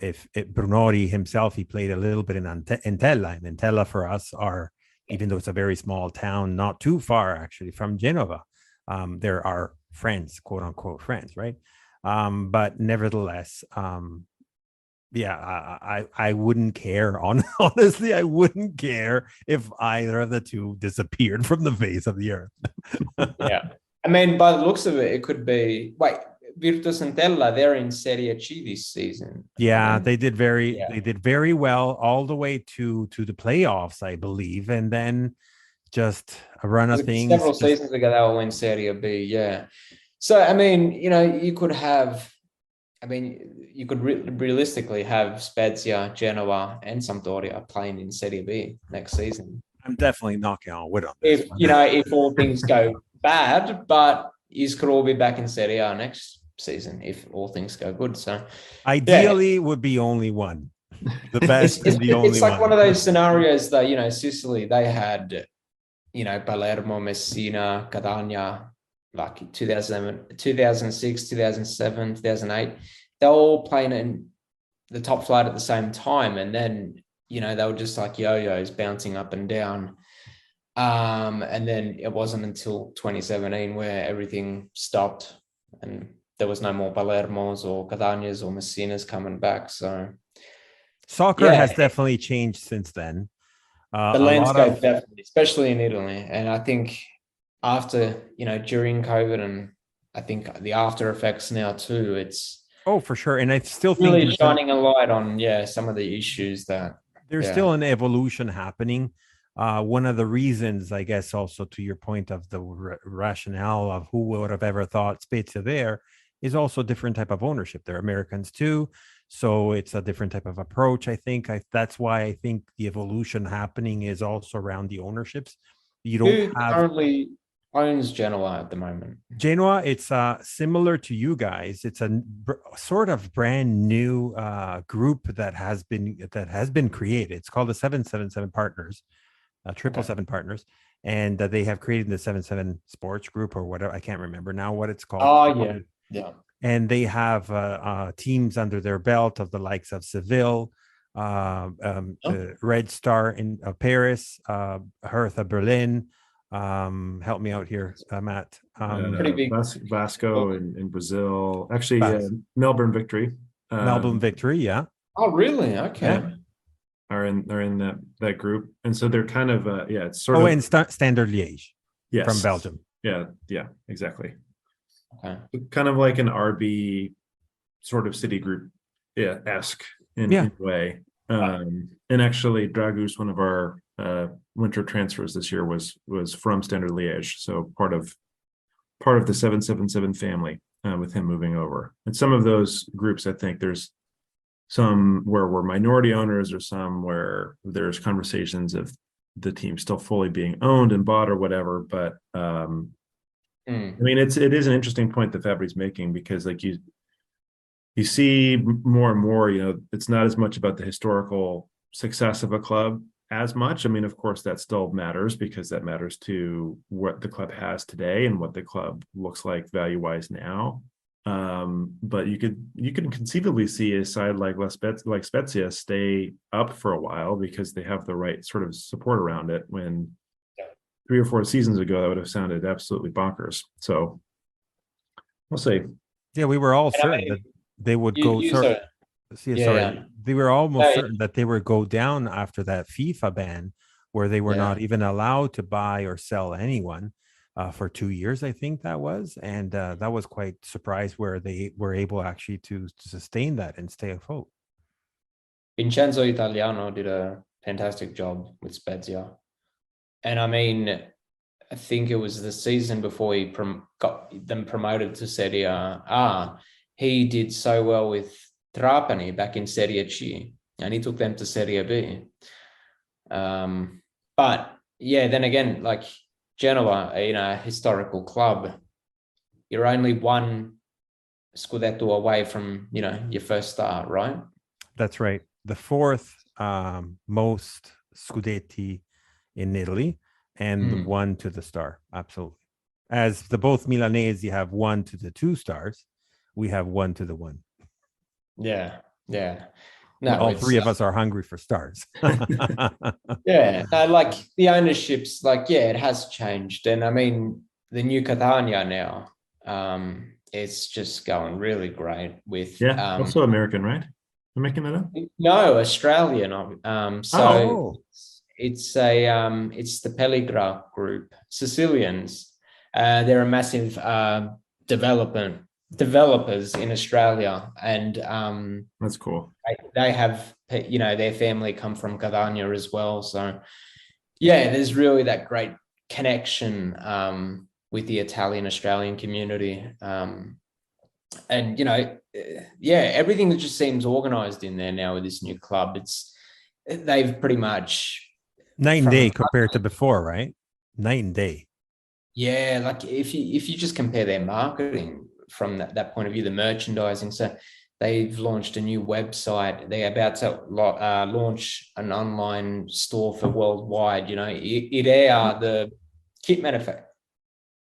if Brunori himself, he played a little bit in Entella, and Entella for us are, even though it's a very small town, not too far actually from Genova. There are friends, quote unquote friends, right? But nevertheless, yeah, I wouldn't care. Honestly, I wouldn't care if either of the two disappeared from the face of the earth. Yeah. I mean, by the looks of it, it could be, wait, Virtus Entella, they're in Serie C this season. Yeah, Right? Yeah. they did very well all the way to the playoffs, I believe, and then just a run of things. Several seasons ago, they were in Serie B. Yeah. So, I mean, you could have, I mean, you could realistically have Spezia, Genoa, and Sampdoria playing in Serie B next season. I'm definitely knocking on wood on this If, one. if all things go bad, but you could all be back in Serie A next season if all things go good. So, yeah, Ideally, would be only one, the best and the only it's like one one. of those scenarios that, Sicily, they had, Palermo, Messina, Catania, like 2006, 2007, 2008. They're all playing in the top flight at the same time. And then, they were just like yo-yos bouncing up and down. And then it wasn't until 2017 where everything stopped and there was no more Palermos or Catanias or Messinas coming back. So Soccer yeah, has definitely changed since then. the A lot landscape of definitely, especially in Italy. And I think after, during COVID and I think the after effects now too, it's oh, for sure, and I still think really shining a light on, some of the issues that, there's still an evolution happening. One of the reasons, I guess, also to your point of the rationale of who would have ever thought Spezia there is also different type of ownership. They're Americans too, so it's a different type of approach. I think that's why I think the evolution happening is also around the ownerships. You don't who have currently owns Genoa at the moment. Genoa. It's similar to you guys. It's a sort of brand new group that has been created. It's called the 777 Partners, triple seven partners, and they have created the 77 Sports Group or whatever. I can't remember now what it's called. Oh yeah, yeah. And they have teams under their belt of the likes of Seville, Red Star in Paris, Hertha Berlin. Help me out here, Matt. Pretty big. Vasco in Brazil. Actually, Vas- Melbourne Victory. Melbourne Victory, yeah. Oh really? Okay. Yeah. Are in that group, and so they're kind of it's sort of and Standard Liège yes from Belgium. Yeah, exactly. Okay. Kind of like an RB sort of city group, esque in a way. And actually, Dragus, one of our winter transfers this year, was from Standard Liège, so part of the 777 family, with him moving over. And some of those groups, I think there's some where we're minority owners, or some where there's conversations of the team still fully being owned and bought or whatever. But I mean, it is an interesting point that Fabry's making, because like you see more and more, it's not as much about the historical success of a club as much. I mean, of course, that still matters, because that matters to what the club has today and what the club looks like value-wise now. But you can conceivably see a side like Spezia stay up for a while, because they have the right sort of support around it, when 3 or 4 seasons ago that would have sounded absolutely bonkers. So we'll see. Yeah, we were all certain that they would go. They were almost certain that they would go down after that FIFA ban, where they were not even allowed to buy or sell anyone for 2 years, I think that was. And that was quite surprised where they were able actually to sustain that and stay afloat. Vincenzo Italiano did a fantastic job with Spezia. And I mean, I think it was the season before he got them promoted to Serie A. He did so well with Trapani back in Serie C, and he took them to Serie B. But yeah, then again, like Genoa, a historical club, you're only one Scudetto away from, your first start, right? That's right. The fourth most Scudetti in Italy, and Mm. one to the star. Absolutely. As the both Milanese have one to the 2 stars, we have one to the 1. Yeah, yeah. No, All it's 3 of us are hungry for stars. yeah. No, like the ownership's like, yeah, it has changed, and I mean the new Catania now, it's just going really great with Yeah, also American, right? I'm making that up. no, Australian. So Oh, it's the Pelligra group, Sicilians. They're a massive developers in Australia, and That's cool. they have, their family come from Catania as well. So yeah, there's really that great connection with the Italian Australian community. And yeah, everything that just seems organized in there now with this new club. They've pretty much night and from day compared to before, right? Night and day. yeah, like if you just compare their marketing from that point of view, the merchandising. So they've launched a new website. They're about to launch an online store for worldwide. IDEA, the kit manufacturer.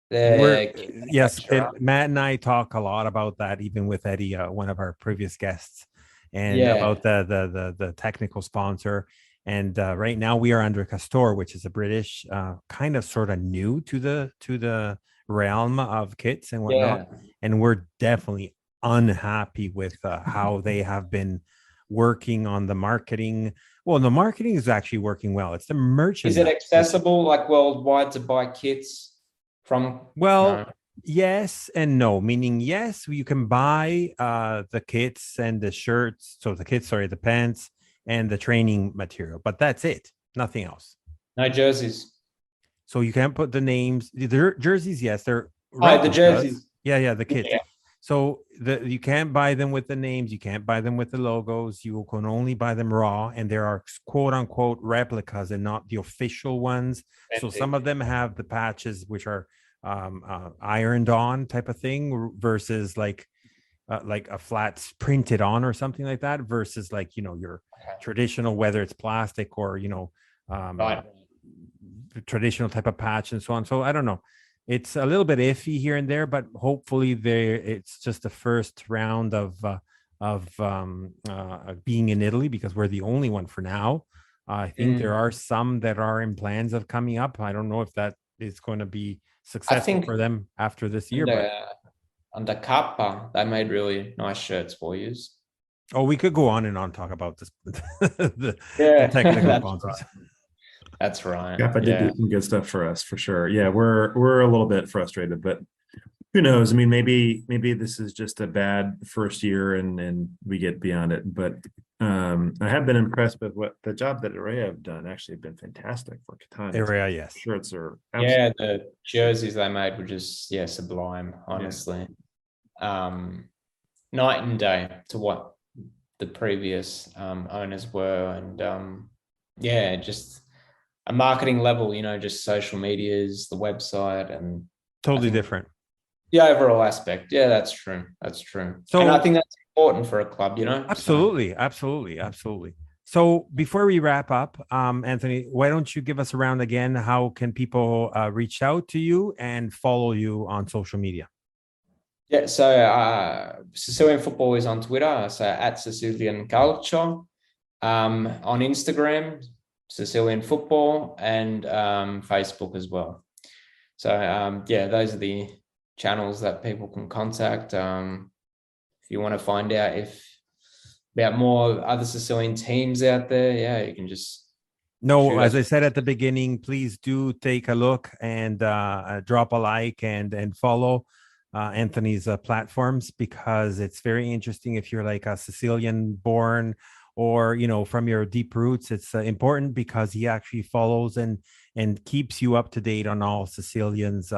Yes, Matt and I talk a lot about that, even with Eddie, one of our previous guests, and about the technical sponsor. And right now we are under Castor, which is a British kind of sort of new to the realm of kits and whatnot. And we're definitely unhappy with how they have been working on the marketing. Well, the marketing is actually working well. It's the merchandise. Is it accessible like worldwide to buy kits from? Well, yes and no, meaning yes, you can buy the kits and the shirts. So the pants and the training material, but that's it. Nothing else. No jerseys. So you can't put the names. The jerseys, yes, they're the jerseys. Yeah, the kits. Yeah. So you can't buy them with the names. You can't buy them with the logos. You can only buy them raw, and there are quote unquote replicas and not the official ones. So some of them have the patches which are ironed on type of thing versus like a flat printed on or something like that versus like your traditional, whether it's plastic or traditional type of patch and so on. So I don't know, it's a little bit iffy here and there, but hopefully it's just the first round of being in Italy, because we're the only one for now. I think there are some that are in plans of coming up. I don't know if that is going to be successful for them after this year. But under Kappa, they made really nice shirts for you. Oh, we could go on and on talk about this. the technical sponsors. That's right. Kappa did do some good stuff for us, for sure. Yeah, we're a little bit frustrated, but who knows? I mean, maybe this is just a bad first year and we get beyond it. But I have been impressed with what the job that Area have done. Actually been fantastic for Catania. Area, yes. Shirts are the jerseys they made were just sublime, honestly. Night and day to what the previous owners were, and just a marketing level, just social medias, the website, and totally different. The overall aspect. Yeah, that's true. So, and I think that's important for a club, Absolutely. So before we wrap up, Anthony, why don't you give us a round again? How can people reach out to you and follow you on social media? Yeah, so Sicilian Football is on Twitter, so at Sicilian Calcio, on Instagram, Sicilian Football, and Facebook as well. So those are the channels that people can contact. If you want to find out about more other Sicilian teams out there, you can just as I said at the beginning, please do take a look and drop a like and follow Anthony's platforms, because it's very interesting. If you're like a Sicilian born or from your deep roots, it's important because he actually follows and keeps you up to date on all Sicilians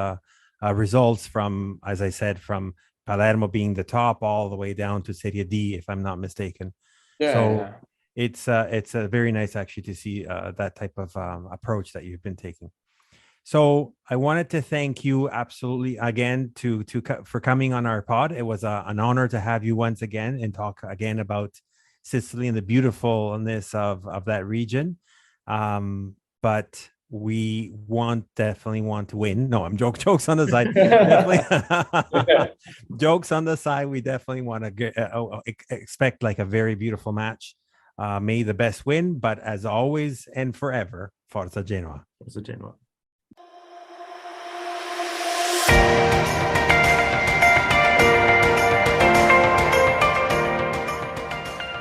results from, as I said, from Palermo being the top all the way down to Serie D, if I'm not mistaken. It's very nice actually to see that type of approach that you've been taking. So I wanted to thank you absolutely again for coming on our pod. It was an honor to have you once again and talk again about Sicily and the beautifulness of that region. But we definitely want to win. No, I'm jokes on the side. Definitely jokes on the side. We definitely want to expect like a very beautiful match. May the best win, but as always and forever, Forza Genoa. Forza Genoa.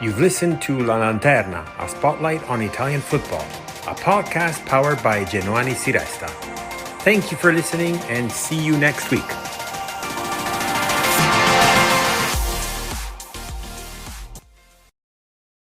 You've listened to La Lanterna, a spotlight on Italian football, a podcast powered by Genoani Si Resta. Thank you for listening and see you next week.